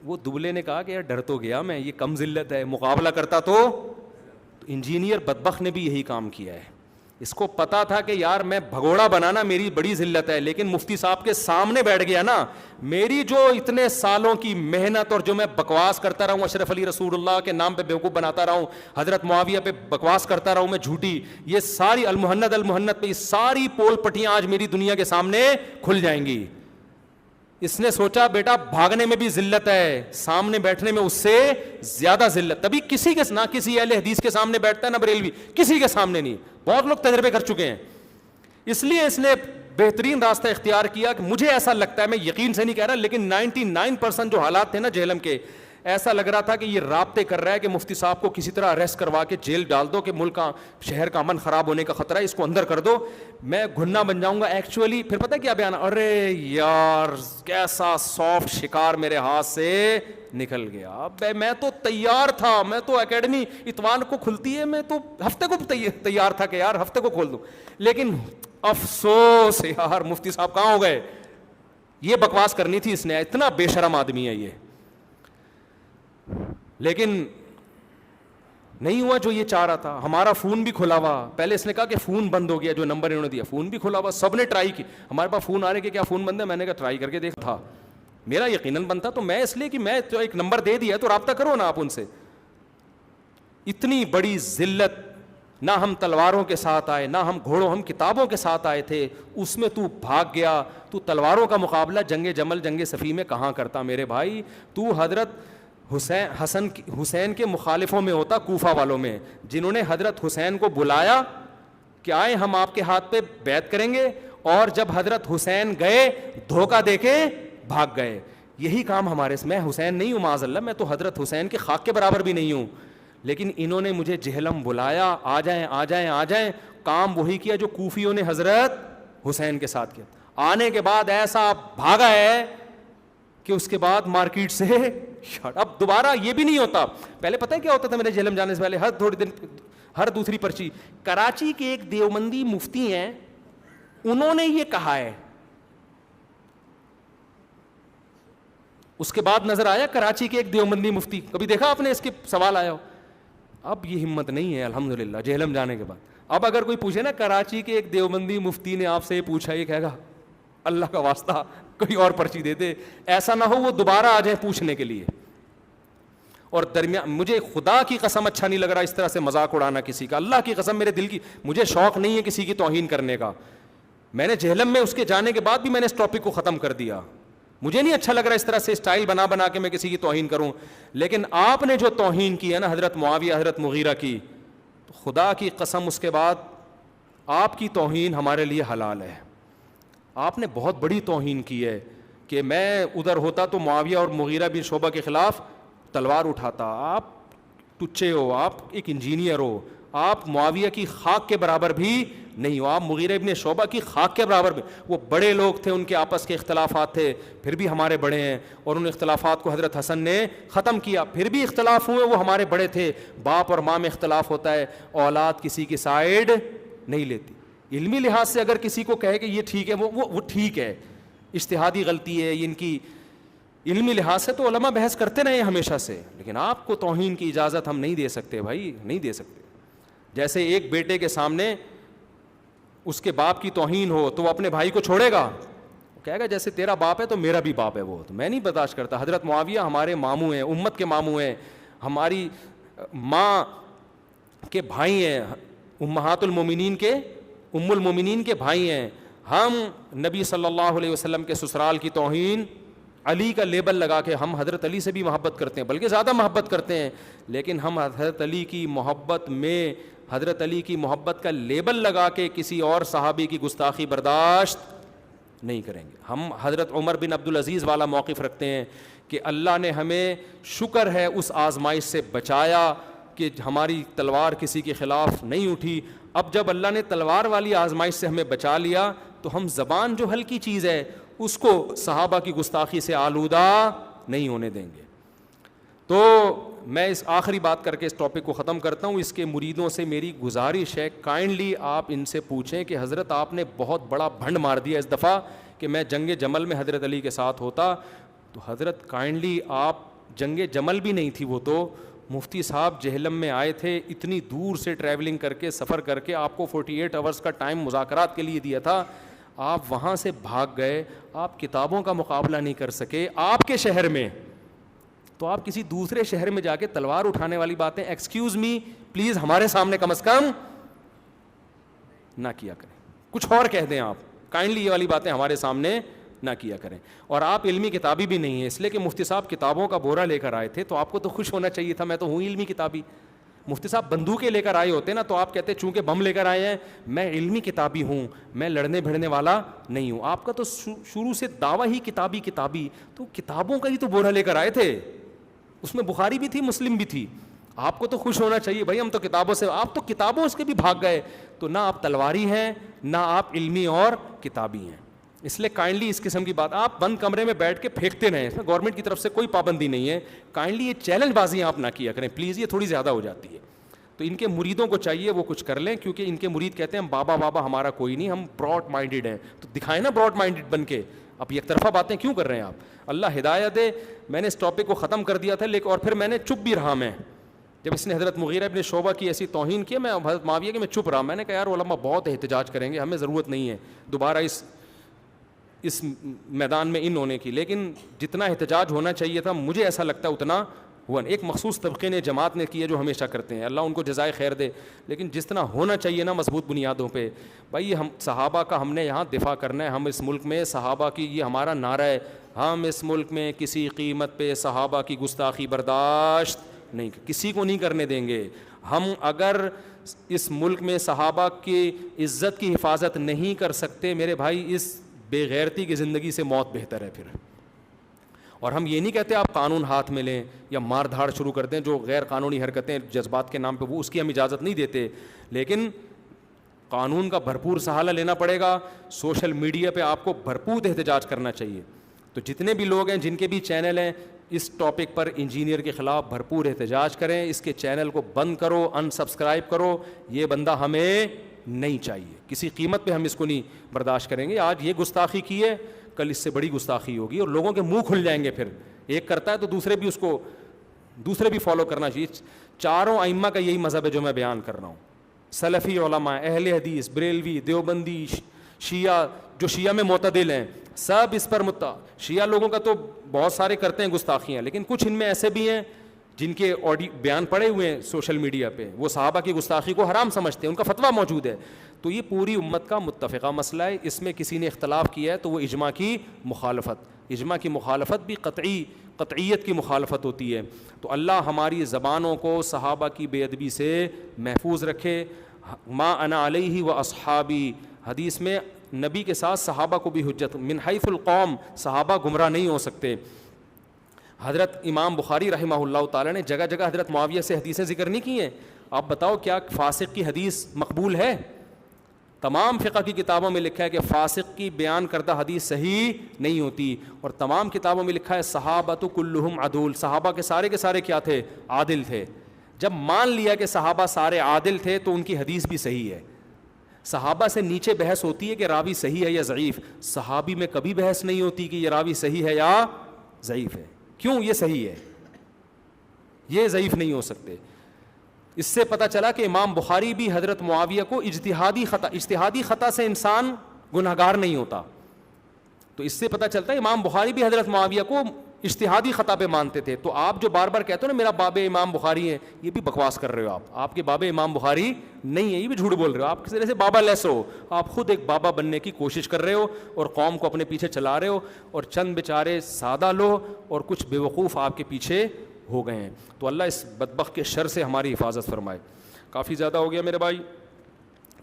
وہ دبلے نے کہا کہ یار ڈر تو گیا میں, یہ کم ذلت ہے, مقابلہ کرتا تو انجینئر بدبخت نے بھی یہی کام کیا ہے. اس کو پتا تھا کہ یار میں بھگوڑا بنانا میری بڑی ذلت ہے, لیکن مفتی صاحب کے سامنے بیٹھ گیا نا, میری جو اتنے سالوں کی محنت اور جو میں بکواس کرتا رہا ہوں, اشرف علی رسول اللہ کے نام پہ بیوقوف بناتا رہا ہوں, حضرت معاویہ پہ بکواس کرتا رہا ہوں میں جھوٹی, یہ ساری المحنت پہ یہ ساری پول پٹیاں آج میری دنیا کے سامنے کھل جائیں گی. اس نے سوچا بیٹا بھاگنے میں بھی ذلت ہے, سامنے بیٹھنے میں اس سے زیادہ ذلت. تبھی کسی کے نہ کسی اہل حدیث کے سامنے بیٹھتا ہے نہ بریلوی, کسی کے سامنے نہیں. بہت لوگ تجربے کر چکے ہیں. اس لیے اس نے بہترین راستہ اختیار کیا کہ مجھے ایسا لگتا ہے, میں یقین سے نہیں کہہ رہا, لیکن 99% جو حالات تھے نا جہلم کے, ایسا لگ رہا تھا کہ یہ رابطے کر رہا ہے کہ مفتی صاحب کو کسی طرح اریسٹ کروا کے جیل ڈال دو, کہ ملک کا شہر کا امن خراب ہونے کا خطرہ ہے, اس کو اندر کر دو, میں گھننا بن جاؤں گا. ایکچولی پھر پتہ کیا بیان, ارے یار کیسا سافٹ شکار میرے ہاتھ سے نکل گیا. میں تو تیار تھا, میں تو اکیڈمی اتوار کو کھلتی ہے, میں تو ہفتے کو تیار تھا کہ یار ہفتے کو کھول دوں, لیکن افسوس یار مفتی صاحب کہاں ہو گئے. یہ بکواس کرنی تھی اس نے, اتنا بے شرم آدمی ہے یہ. لیکن نہیں ہوا جو یہ چاہ رہا تھا. ہمارا فون بھی کھلا ہوا, پہلے اس نے کہا کہ فون بند ہو گیا, جو نمبر انہوں نے دیا فون بھی کھلا ہوا, سب نے ٹرائی کی. ہمارے پاس فون آ رہے کہ کیا فون بند ہے, میں نے کہا ٹرائی کر کے دیکھا تھا, میرا یقیناً بند تھا, تو میں اس لیے کہ میں تو ایک نمبر دے دیا تو رابطہ کرو نا آپ ان سے. اتنی بڑی ذلت, نہ ہم تلواروں کے ساتھ آئے, نہ ہم گھوڑوں, ہم کتابوں کے ساتھ آئے تھے, اس میں تو بھاگ گیا. تو تلواروں کا مقابلہ جنگ جمل جنگ صفی میں کہاں کرتا میرے بھائی, تو حضرت حسین کے مخالفوں میں ہوتا, کوفہ والوں میں, جنہوں نے حضرت حسین کو بلایا کہ آئے ہم آپ کے ہاتھ پہ بیعت کریں گے, اور جب حضرت حسین گئے دھوکہ دے کے بھاگ گئے. یہی کام ہمارے میں حسین نہیں ہوں معاذ اللہ, میں تو حضرت حسین کے خاک کے برابر بھی نہیں ہوں, لیکن انہوں نے مجھے جہلم بلایا, آ جائیں آ جائیں آ جائیں, کام وہی کیا جو کوفیوں نے حضرت حسین کے ساتھ کیا. آنے کے بعد ایسا بھاگا ہے کہ اس کے بعد مارکیٹ سے اب دوبارہ یہ بھی نہیں ہوتا. پہلے پتہ ہے کیا ہوتا تھا میرے جہلم جانے سے پہلے؟ ہر تھوڑی دن ہر دوسری پرچی. کراچی کے ایک دیوبندی مفتی ہیں, انہوں نے یہ کہا ہے, اس کے بعد نظر آیا کراچی کے ایک دیوبندی مفتی, کبھی دیکھا آپ نے اس کے سوال آیا ہو؟ اب یہ ہمت نہیں ہے الحمدللہ جہلم جانے کے بعد. اب اگر کوئی پوچھے نا کراچی کے ایک دیوبندی مفتی نے آپ سے یہ پوچھا, یہ کہے گا اللہ کا واسطہ کوئی اور پرچی دے دے, ایسا نہ ہو وہ دوبارہ آ جائے پوچھنے کے لیے. اور درمیان مجھے خدا کی قسم اچھا نہیں لگ رہا اس طرح سے مذاق اڑانا کسی کا, اللہ کی قسم میرے دل کی, مجھے شوق نہیں ہے کسی کی توہین کرنے کا. میں نے جہلم میں اس کے جانے کے بعد بھی میں نے اس ٹاپک کو ختم کر دیا. مجھے نہیں اچھا لگ رہا اس طرح سے اسٹائل بنا بنا کے میں کسی کی توہین کروں. لیکن آپ نے جو توہین کی ہے نا حضرت معاویہ حضرت مغیرہ کی, تو خدا کی قسم اس کے بعد آپ کی توہین ہمارے لیے حلال ہے. آپ نے بہت بڑی توہین کی ہے کہ میں ادھر ہوتا تو معاویہ اور مغیرہ بن شعبہ کے خلاف تلوار اٹھاتا. آپ ٹچے ہو, آپ ایک انجینئر ہو, آپ معاویہ کی خاک کے برابر بھی نہیں ہو, آپ مغیرہ ابن شعبہ کی خاک کے برابر بھی. وہ بڑے لوگ تھے, ان کے آپس کے اختلافات تھے, پھر بھی ہمارے بڑے ہیں, اور ان اختلافات کو حضرت حسن نے ختم کیا. پھر بھی اختلاف ہوئے, وہ ہمارے بڑے تھے. باپ اور ماں میں اختلاف ہوتا ہے, اولاد کسی کی سائیڈ نہیں لیتی. علمی لحاظ سے اگر کسی کو کہے کہ یہ ٹھیک ہے, وہ ٹھیک ہے, اجتہادی غلطی ہے ان کی, علمی لحاظ سے تو علماء بحث کرتے رہے ہمیشہ سے. لیکن آپ کو توہین کی اجازت ہم نہیں دے سکتے بھائی, نہیں دے سکتے. جیسے ایک بیٹے کے سامنے اس کے باپ کی توہین ہو تو وہ اپنے بھائی کو چھوڑے گا, کہے گا جیسے تیرا باپ ہے تو میرا بھی باپ ہے, وہ تو میں نہیں برداشت کرتا. حضرت معاویہ ہمارے ماموں ہیں, امت کے ماموں ہیں, ہماری ماں کے بھائی ہیں, امہات المومنین کے ام المومنین کے بھائی ہیں. ہم نبی صلی اللہ علیہ وسلم کے سسرال کی توہین, علی کا لیبل لگا کے, ہم حضرت علی سے بھی محبت کرتے ہیں, بلکہ زیادہ محبت کرتے ہیں, لیکن ہم حضرت علی کی محبت میں حضرت علی کی محبت کا لیبل لگا کے کسی اور صحابی کی گستاخی برداشت نہیں کریں گے. ہم حضرت عمر بن عبدالعزیز والا موقف رکھتے ہیں کہ اللہ نے ہمیں شکر ہے اس آزمائش سے بچایا کہ ہماری تلوار کسی کے خلاف نہیں اٹھی. اب جب اللہ نے تلوار والی آزمائش سے ہمیں بچا لیا تو ہم زبان جو ہلکی چیز ہے اس کو صحابہ کی گستاخی سے آلودہ نہیں ہونے دیں گے. تو میں اس آخری بات کر کے اس ٹاپک کو ختم کرتا ہوں. اس کے مریدوں سے میری گزارش ہے, کائنڈلی آپ ان سے پوچھیں کہ حضرت آپ نے بہت بڑا بھنڈ مار دیا اس دفعہ کہ میں جنگ جمل میں حضرت علی کے ساتھ ہوتا. تو حضرت کائنڈلی آپ, جنگ جمل بھی نہیں تھی وہ, تو مفتی صاحب جہلم میں آئے تھے, اتنی دور سے ٹریولنگ کر کے سفر کر کے, آپ کو 48 آورس کا ٹائم مذاکرات کے لیے دیا تھا, آپ وہاں سے بھاگ گئے, آپ کتابوں کا مقابلہ نہیں کر سکے آپ کے شہر میں, تو آپ کسی دوسرے شہر میں جا کے تلوار اٹھانے والی باتیں ایکسکیوز می پلیز ہمارے سامنے کم از کم نہ کیا کریں. کچھ اور کہہ دیں آپ, کائنڈلی یہ والی باتیں ہمارے سامنے نہ کیا کریں. اور آپ علمی کتابی بھی نہیں ہیں, اس لیے کہ مفتی صاحب کتابوں کا بورا لے کر آئے تھے تو آپ کو تو خوش ہونا چاہیے تھا, میں تو ہوں علمی کتابی. مفتی صاحب بندوقیں لے کر آئے ہوتے نا تو آپ کہتے چونکہ بم لے کر آئے ہیں میں علمی کتابی ہوں, میں لڑنے بھڑنے والا نہیں ہوں. آپ کا تو شروع سے دعویٰ ہی کتابی, تو کتابوں کا ہی تو بورا لے کر آئے تھے, اس میں بخاری بھی تھی مسلم بھی تھی. آپ کو تو خوش ہونا چاہیے بھائی, ہم تو کتابوں سے, آپ تو کتابوں سے بھی بھاگ گئے. تو نہ آپ تلواری ہیں نہ آپ علمی اور کتابی ہیں. اس لیے کائنڈلی اس قسم کی بات آپ بند کمرے میں بیٹھ کے پھینکتے رہیں, اس میں گورنمنٹ کی طرف سے کوئی پابندی نہیں ہے. کائنڈلی یہ چیلنج بازیاں آپ نہ کیا کریں پلیز, یہ تھوڑی زیادہ ہو جاتی ہے. تو ان کے مریدوں کو چاہیے وہ کچھ کر لیں, کیونکہ ان کے مرید کہتے ہیں بابا ہمارا کوئی نہیں, ہم براڈ مائنڈیڈ ہیں. تو دکھائیں نا براڈ مائنڈیڈ بن کے, اب یک طرفہ باتیں کیوں کر رہے ہیں آپ؟ اللہ ہدایت دے. میں نے اس ٹاپک کو ختم کر دیا تھا, لیکن اور پھر میں نے چپ بھی رہا. میں جب اس نے حضرت مغیرہ ابن شعبہ کی ایسی توہین کی, میں حضرت معاویہ کے میں چپ رہا. میں نے کہا یار علماء بہت احتجاج کریں گے, ہمیں ضرورت نہیں ہے دوبارہ اس میدان میں ان ہونے کی. لیکن جتنا احتجاج ہونا چاہیے تھا مجھے ایسا لگتا ہے اتنا ہوا. ایک مخصوص طبقے نے جماعت نے کیا جو ہمیشہ کرتے ہیں, اللہ ان کو جزائے خیر دے. لیکن جس طرح ہونا چاہیے نا مضبوط بنیادوں پہ, بھائی ہم صحابہ کا ہم نے یہاں دفاع کرنا ہے. ہم اس ملک میں صحابہ کی, یہ ہمارا نعرہ ہے, ہم اس ملک میں کسی قیمت پہ صحابہ کی گستاخی برداشت نہیں, کسی کو نہیں کرنے دیں گے. ہم اگر اس ملک میں صحابہ کی عزت کی حفاظت نہیں کر سکتے میرے بھائی, اس بے غیرتی کی زندگی سے موت بہتر ہے پھر. اور ہم یہ نہیں کہتے آپ قانون ہاتھ میں لیں یا مار دھاڑ شروع کر دیں جو غیر قانونی حرکتیں جذبات کے نام پہ، وہ اس کی ہم اجازت نہیں دیتے، لیکن قانون کا بھرپور سہارا لینا پڑے گا. سوشل میڈیا پہ آپ کو بھرپور احتجاج کرنا چاہیے. تو جتنے بھی لوگ ہیں جن کے بھی چینل ہیں اس ٹاپک پر انجینئر کے خلاف بھرپور احتجاج کریں. اس کے چینل کو بند کرو، ان سبسکرائب کرو. یہ بندہ ہمیں نہیں چاہیے، کسی قیمت پہ ہم اس کو نہیں برداشت کریں گے. آج یہ گستاخی کی ہے، کل اس سے بڑی گستاخی ہوگی اور لوگوں کے منہ کھل جائیں گے. پھر ایک کرتا ہے تو دوسرے بھی فالو کرنا چاہیے. چاروں ائمہ کا یہی مذہب ہے جو میں بیان کر رہا ہوں. سلفی علماء، اہل حدیث، بریلوی، دیوبندی، شیعہ، جو شیعہ میں معتدل ہیں، سب اس پر شیعہ لوگوں کا تو بہت سارے کرتے ہیں گستاخیاں، لیکن کچھ ان میں ایسے بھی ہیں جن کے بیان پڑے ہوئے ہیں سوشل میڈیا پہ، وہ صحابہ کی گستاخی کو حرام سمجھتے ہیں، ان کا فتویٰ موجود ہے. تو یہ پوری امت کا متفقہ مسئلہ ہے. اس میں کسی نے اختلاف کیا ہے تو وہ اجماع کی مخالفت بھی قطعیت کی مخالفت ہوتی ہے. تو اللہ ہماری زبانوں کو صحابہ کی بے ادبی سے محفوظ رکھے. ما انا علیہ و اصحابی، حدیث میں نبی کے ساتھ صحابہ کو بھی حجت، من حیث القوم، صحابہ گمراہ نہیں ہو سکتے. حضرت امام بخاری رحمہ اللہ تعالیٰ نے جگہ جگہ حضرت معاویہ سے حدیثیں ذکر نہیں کی ہیں. آپ بتاؤ کیا فاسق کی حدیث مقبول ہے؟ تمام فقہ کی کتابوں میں لکھا ہے کہ فاسق کی بیان کردہ حدیث صحیح نہیں ہوتی، اور تمام کتابوں میں لکھا ہے صحابۃ کلہم عدول، صحابہ کے سارے کیا تھے؟ عادل تھے. جب مان لیا کہ صحابہ سارے عادل تھے تو ان کی حدیث بھی صحیح ہے. صحابہ سے نیچے بحث ہوتی ہے کہ راوی صحیح ہے یا ضعیف، صحابی میں کبھی بحث نہیں ہوتی کہ یہ راوی صحیح ہے یا ضعیف ہے. کیوں؟ یہ صحیح ہے، یہ ضعیف نہیں ہو سکتے. اس سے پتہ چلا کہ امام بخاری بھی حضرت معاویہ کو اجتہادی خطا سے انسان گنہگار نہیں ہوتا. تو اس سے پتہ چلتا ہے امام بخاری بھی حضرت معاویہ کو اجتہادی خطا پہ مانتے تھے. تو آپ جو بار بار کہتے ہو نا میرا باب امام بخاری ہے، یہ بھی بکواس کر رہے ہو. آپ کے باب امام بخاری نہیں ہے، یہ بھی جھوٹ بول رہے ہو. آپ کسی طرح سے بابا لیس ہو، آپ خود ایک بابا بننے کی کوشش کر رہے ہو اور قوم کو اپنے پیچھے چلا رہے ہو، اور چند بیچارے سادہ لو اور کچھ بے وقوف آپ کے پیچھے ہو گئے ہیں. تو اللہ اس بدبخت کے شر سے ہماری حفاظت فرمائے. کافی زیادہ ہو گیا میرے بھائی،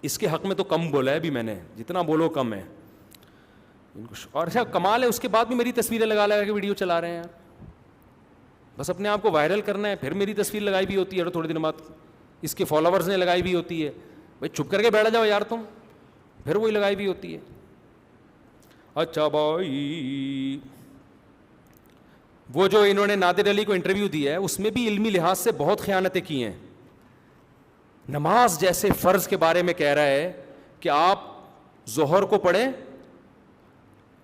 اس کے حق میں تو کم بولا ہے ابھی میں نے، جتنا بولو کم ہے. اور اچھا کمال ہے، اس کے بعد بھی میری تصویریں لگا کے ویڈیو چلا رہے ہیں. بس اپنے آپ کو وائرل کرنا ہے، پھر میری تصویر لگائی بھی ہوتی ہے اور تھوڑے دن بعد اس کے فالوورز نے لگائی بھی ہوتی ہے. بھائی چپ کر کے بیٹھ جاؤ یار تم، پھر وہی لگائی بھی ہوتی ہے. اچھا بھائی، وہ جو انہوں نے نادر علی کو انٹرویو دیا ہے اس میں بھی علمی لحاظ سے بہت خیانتیں کی ہیں. نماز جیسے فرض کے بارے میں کہہ رہا ہے کہ آپ ظہر کو پڑھیں،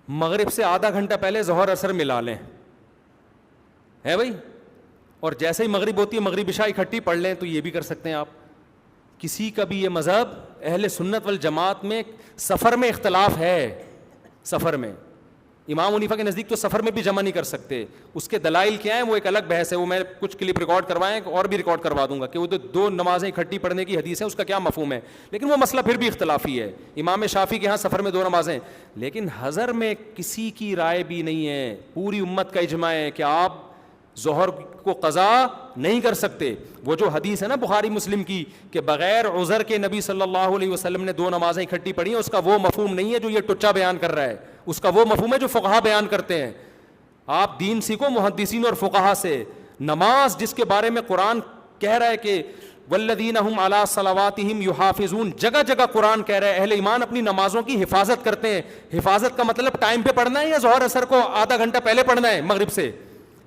مغرب سے آدھا گھنٹہ پہلے ظہر اثر ملا لیں، ہے بھائی، اور جیسے ہی مغرب ہوتی ہے مغرب عشاء اکٹھی پڑھ لیں. تو یہ بھی کر سکتے ہیں آپ. کسی کا بھی یہ مذہب اہل سنت والجماعت میں سفر میں اختلاف ہے. سفر میں امام حنیفہ کے نزدیک تو سفر میں بھی جمع نہیں کر سکتے. اس کے دلائل کیا ہیں وہ ایک الگ بحث ہے، وہ میں کچھ کلپ ریکارڈ کروائیں اور بھی ریکارڈ کروا دوں گا کہ وہ دو نمازیں اکٹھی پڑھنے کی حدیث ہے، اس کا کیا مفہوم ہے. لیکن وہ مسئلہ پھر بھی اختلافی ہے. امام شافعی کے ہاں سفر میں 2 نمازیں، لیکن حضر میں کسی کی رائے بھی نہیں ہے. پوری امت کا اجماع ہے کہ آپ ظہر کو قضا نہیں کر سکتے. وہ جو حدیث ہے نا بخاری مسلم کی کہ بغیر عذر کے نبی صلی اللہ علیہ وسلم نے 2 نمازیں اکٹھی پڑھی ہیں، اس کا وہ مفہوم نہیں ہے جو یہ ٹچا بیان کر رہا ہے. اس کا وہ مفہوم ہے جو فقہا بیان کرتے ہیں. آپ دین سیکھو محدثین اور فقہا سے. نماز جس کے بارے میں قرآن کہہ رہا ہے کہ والذین هم علی صلواتہم یحافظون، جگہ جگہ قرآن کہہ رہا ہے اہل ایمان اپنی نمازوں کی حفاظت کرتے ہیں. حفاظت کا مطلب ٹائم پہ پڑھنا ہے یا ظہر اثر کو آدھا گھنٹہ پہلے پڑھنا ہے مغرب سے؟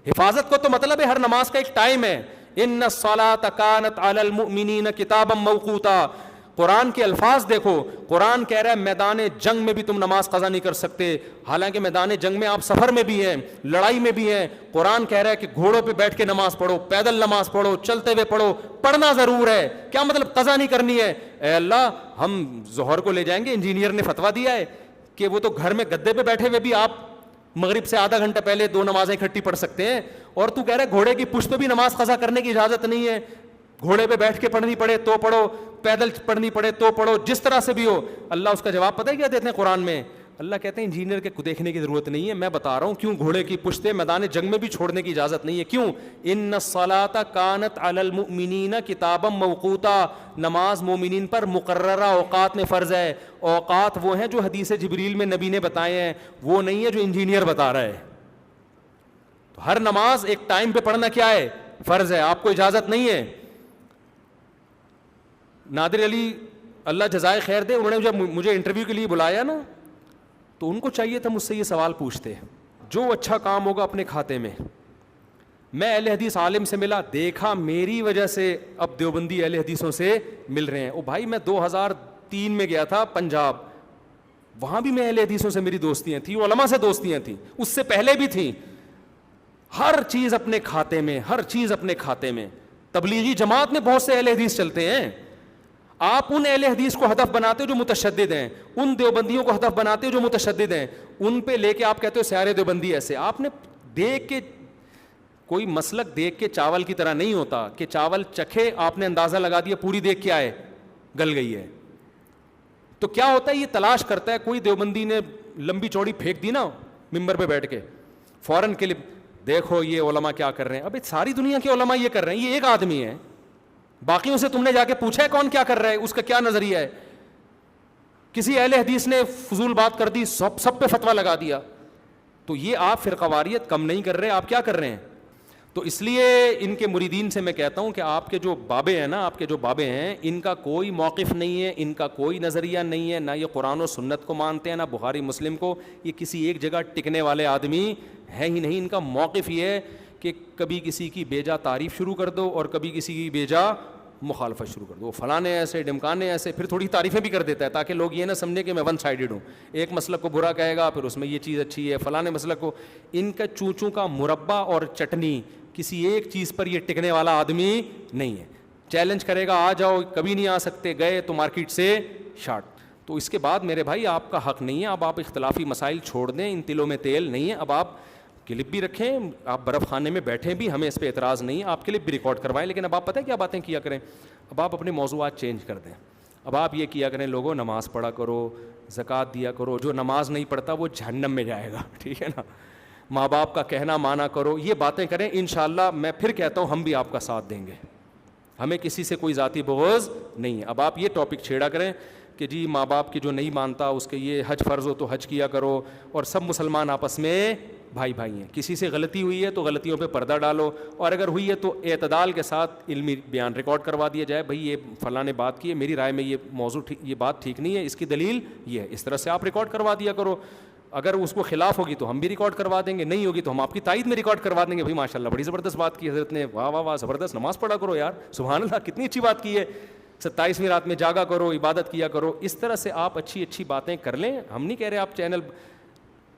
حفاظت کو تو مطلب ہے ہر نماز کا ایک ٹائم ہے. ان الصلاۃ کانت علی المؤمنین کتابا موقوتا. قرآن کے الفاظ دیکھو، قرآن کہہ رہا ہے میدان جنگ میں بھی تم نماز قضا نہیں کر سکتے، حالانکہ میدان جنگ میں آپ سفر میں بھی ہیں، لڑائی میں بھی ہیں. قرآن کہہ رہا ہے کہ گھوڑوں پہ بیٹھ کے نماز پڑھو، پیدل نماز پڑھو، چلتے ہوئے پڑھو. پڑھنا ضرور ہے، کیا مطلب قضا نہیں کرنی ہے؟ اے اللہ ہم ظہر کو لے جائیں گے، انجینئر نے فتویٰ دیا ہے کہ وہ تو گھر میں گدے پہ بیٹھے ہوئے بھی آپ مغرب سے آدھا گھنٹہ پہلے 2 نمازیں اکٹھی پڑھ سکتے ہیں. اور تو کہہ رہا ہے گھوڑے کی پشت پہ بھی نماز قضا کرنے کی اجازت نہیں ہے. گھوڑے پہ بیٹھ کے پڑھنی پڑے تو پڑھو، پیدل پڑھنی پڑے تو پڑھو، جس طرح سے بھی ہو. اللہ اس کا جواب پتہ ہے کیا دیتے ہیں قرآن میں؟ اللہ کہتے ہیں انجینئر کے دیکھنے کی ضرورت نہیں ہے، میں بتا رہا ہوں کیوں گھوڑے کی پشتیں میدان جنگ میں بھی چھوڑنے کی اجازت نہیں ہے. کیوں؟ ان الصلاۃ کانت علی المؤمنین کتابا موقوتا. نماز مومنین پر مقررہ اوقات میں فرض ہے. اوقات وہ ہیں جو حدیث جبریل میں نبی نے بتائے ہیں، وہ نہیں ہے جو انجینئر بتا رہا ہے. ہر نماز ایک ٹائم پہ پڑھنا کیا ہے؟ فرض ہے. آپ کو اجازت نہیں ہے. نادر علی اللہ جزائے خیر دے, انہوں نے جب مجھے انٹرویو کے لیے بلایا نا, تو ان کو چاہیے تھا مجھ سے یہ سوال پوچھتے, جو اچھا کام ہوگا اپنے کھاتے میں. میں اہل حدیث عالم سے ملا, دیکھا میری وجہ سے اب دیوبندی اہل حدیثوں سے مل رہے ہیں. او بھائی میں 2003 میں گیا تھا پنجاب, وہاں بھی میں اہل حدیثوں سے میری دوستیاں تھیں, علماء سے دوستیاں تھیں, اس سے پہلے بھی تھیں. ہر چیز اپنے کھاتے میں, ہر چیز اپنے کھاتے میں. تبلیغی جماعت میں بہت سے اہل حدیث چلتے ہیں. آپ ان اہل حدیث کو ہدف بناتے ہو جو متشدد ہیں, ان دیوبندیوں کو ہدف بناتے ہو جو متشدد ہیں, ان پہ لے کے آپ کہتے ہو سارے دیوبندی ایسے. آپ نے دیکھ کے, کوئی مسلک دیکھ کے چاول کی طرح نہیں ہوتا کہ چاول چکھے آپ نے اندازہ لگا دیا پوری دیکھ کے آئے گل گئی ہے. تو کیا ہوتا ہے, یہ تلاش کرتا ہے. کوئی دیوبندی نے لمبی چوڑی پھینک دی نا ممبر پہ بیٹھ کے, فوراً کلپ, دیکھو یہ علماء کیا کر رہے ہیں. ابھی ساری دنیا کے علماء یہ کر رہے ہیں, یہ ایک آدمی ہے. باقیوں سے تم نے جا کے پوچھا ہے کون کیا کر رہا ہے, اس کا کیا نظریہ ہے؟ کسی اہل حدیث نے فضول بات کر دی, سب پہ فتویٰ لگا دیا. تو یہ آپ فرقہ واریت کم نہیں کر رہے, آپ کیا کر رہے ہیں؟ تو اس لیے ان کے مریدین سے میں کہتا ہوں کہ آپ کے جو بابے ہیں نا, آپ کے جو بابے ہیں, ان کا کوئی موقف نہیں ہے, ان کا کوئی نظریہ نہیں ہے, نہ یہ قرآن و سنت کو مانتے ہیں, نہ بخاری مسلم کو. یہ کسی ایک جگہ ٹکنے والے آدمی ہے ہی نہیں. ان کا موقف یہ ہے کہ کبھی کسی کی بیجا تعریف شروع کر دو اور کبھی کسی کی بیجا مخالفت شروع کر دو. فلاں نے ایسے, ڈمکان نے ایسے, پھر تھوڑی تعریفیں بھی کر دیتا ہے تاکہ لوگ یہ نہ سمجھیں کہ میں ون سائیڈڈ ہوں. ایک مسلک کو برا کہے گا, پھر اس میں یہ چیز اچھی ہے, فلاں مسلک کو. ان کا چونچوں کا مربع اور چٹنی, کسی ایک چیز پر یہ ٹکنے والا آدمی نہیں ہے. چیلنج کرے گا آ جاؤ, کبھی نہیں آ سکتے, گئے تو مارکیٹ سے شارٹ. تو اس کے بعد میرے بھائی آپ کا حق نہیں ہے, اب آپ اختلافی مسائل چھوڑ دیں, ان تلوں میں تیل نہیں ہے. اب آپ کلپ بھی رکھیں, آپ برف خانے میں بیٹھیں بھی, ہمیں اس پہ اعتراض نہیں ہے, آپ کلپ بھی ریکارڈ کروائیں, لیکن اب آپ پتہ ہے کیا باتیں کیا کریں, اب آپ اپنے موضوعات چینج کر دیں. اب آپ یہ کیا کریں, لوگوں نماز پڑھا کرو, زکوٰۃ دیا کرو, جو نماز نہیں پڑھتا وہ جہنم میں جائے گا, ٹھیک ہے نا. ماں باپ کا کہنا مانا کرو, یہ باتیں کریں. انشاءاللہ میں پھر کہتا ہوں ہم بھی آپ کا ساتھ دیں گے, ہمیں کسی سے کوئی ذاتی بغض نہیں ہے. اب آپ یہ ٹاپک چھیڑا کریں کہ جی ماں باپ کی جو نہیں مانتا اس کے یہ حج فرض ہو تو حج کیا کرو, اور سب مسلمان آپس میں بھائی بھائی ہیں. کسی سے غلطی ہوئی ہے تو غلطیوں پہ پردہ ڈالو, اور اگر ہوئی ہے تو اعتدال کے ساتھ علمی بیان ریکارڈ کروا دیا جائے, بھائی یہ فلاں نے بات کی ہے, میری رائے میں یہ موضوع یہ بات ٹھیک نہیں ہے, اس کی دلیل یہ ہے. اس طرح سے آپ ریکارڈ کروا دیا کرو. اگر اس کو خلاف ہوگی تو ہم بھی ریکارڈ کروا دیں گے, نہیں ہوگی تو ہم آپ کی تائید میں ریکارڈ کروا دیں گے. بھائی ماشاء اللہ بڑی زبردست بات کی حضرت نے, واہ واہ واہ, زبردست, نماز پڑھا کرو یار, سبحان اللہ کتنی اچھی بات کی ہے, 27ویں رات میں جاگا کرو, عبادت کیا کرو. اس طرح سے آپ اچھی اچھی باتیں کر لیں. ہم نہیں کہہ رہے آپ چینل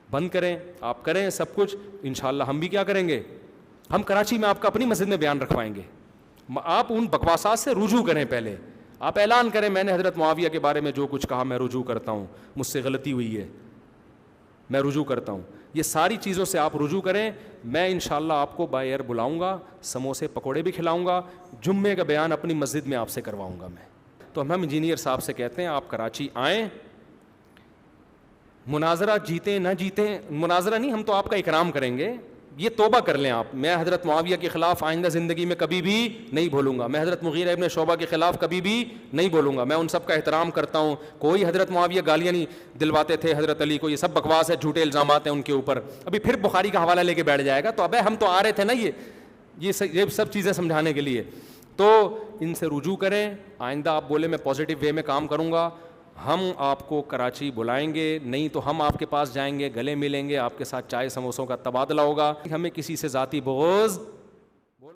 بند کریں, آپ کریں سب کچھ, انشاءاللہ ہم بھی کیا کریں گے, ہم کراچی میں آپ کا اپنی مسجد میں بیان رکھوائیں گے. آپ ان بکواسات سے رجوع کریں, پہلے آپ اعلان کریں میں نے حضرت معاویہ کے بارے میں جو کچھ کہا میں رجوع کرتا ہوں, مجھ سے غلطی ہوئی ہے, میں رجوع کرتا ہوں. یہ ساری چیزوں سے آپ رجوع کریں. میں انشاءاللہ آپ کو بائی ایئر بلاؤں گا, سموسے پکوڑے بھی کھلاؤں گا, جمعے کا بیان اپنی مسجد میں آپ سے کرواؤں گا میں. تو ہم انجینئر صاحب سے کہتے ہیں آپ کراچی آئیں, مناظرہ جیتیں نہ جیتیں, مناظرہ نہیں, ہم تو آپ کا اکرام کریں گے. یہ توبہ کر لیں آپ, میں حضرت معاویہ کے خلاف آئندہ زندگی میں کبھی بھی نہیں بولوں گا, میں حضرت مغیرہ ابن شعبہ کے خلاف کبھی بھی نہیں بولوں گا. میں ان سب کا احترام کرتا ہوں. کوئی حضرت معاویہ گالیاں نہیں دلواتے تھے حضرت علی کو, یہ سب بکواس ہے, جھوٹے الزامات ہیں ان کے اوپر. ابھی پھر بخاری کا حوالہ لے کے بیٹھ جائے گا, تو ابے ہم تو آ رہے تھے نا یہ سب چیزیں سمجھانے کے لیے. تو ان سے رجوع کریں. آئندہ آپ بولے میں پازیٹیو وے میں کام کروں گا, ہم آپ کو کراچی بلائیں گے, نہیں تو ہم آپ کے پاس جائیں گے, گلے ملیں گے, آپ کے ساتھ چائے سموسوں کا تبادلہ ہوگا. ہمیں کسی سے ذاتی بغض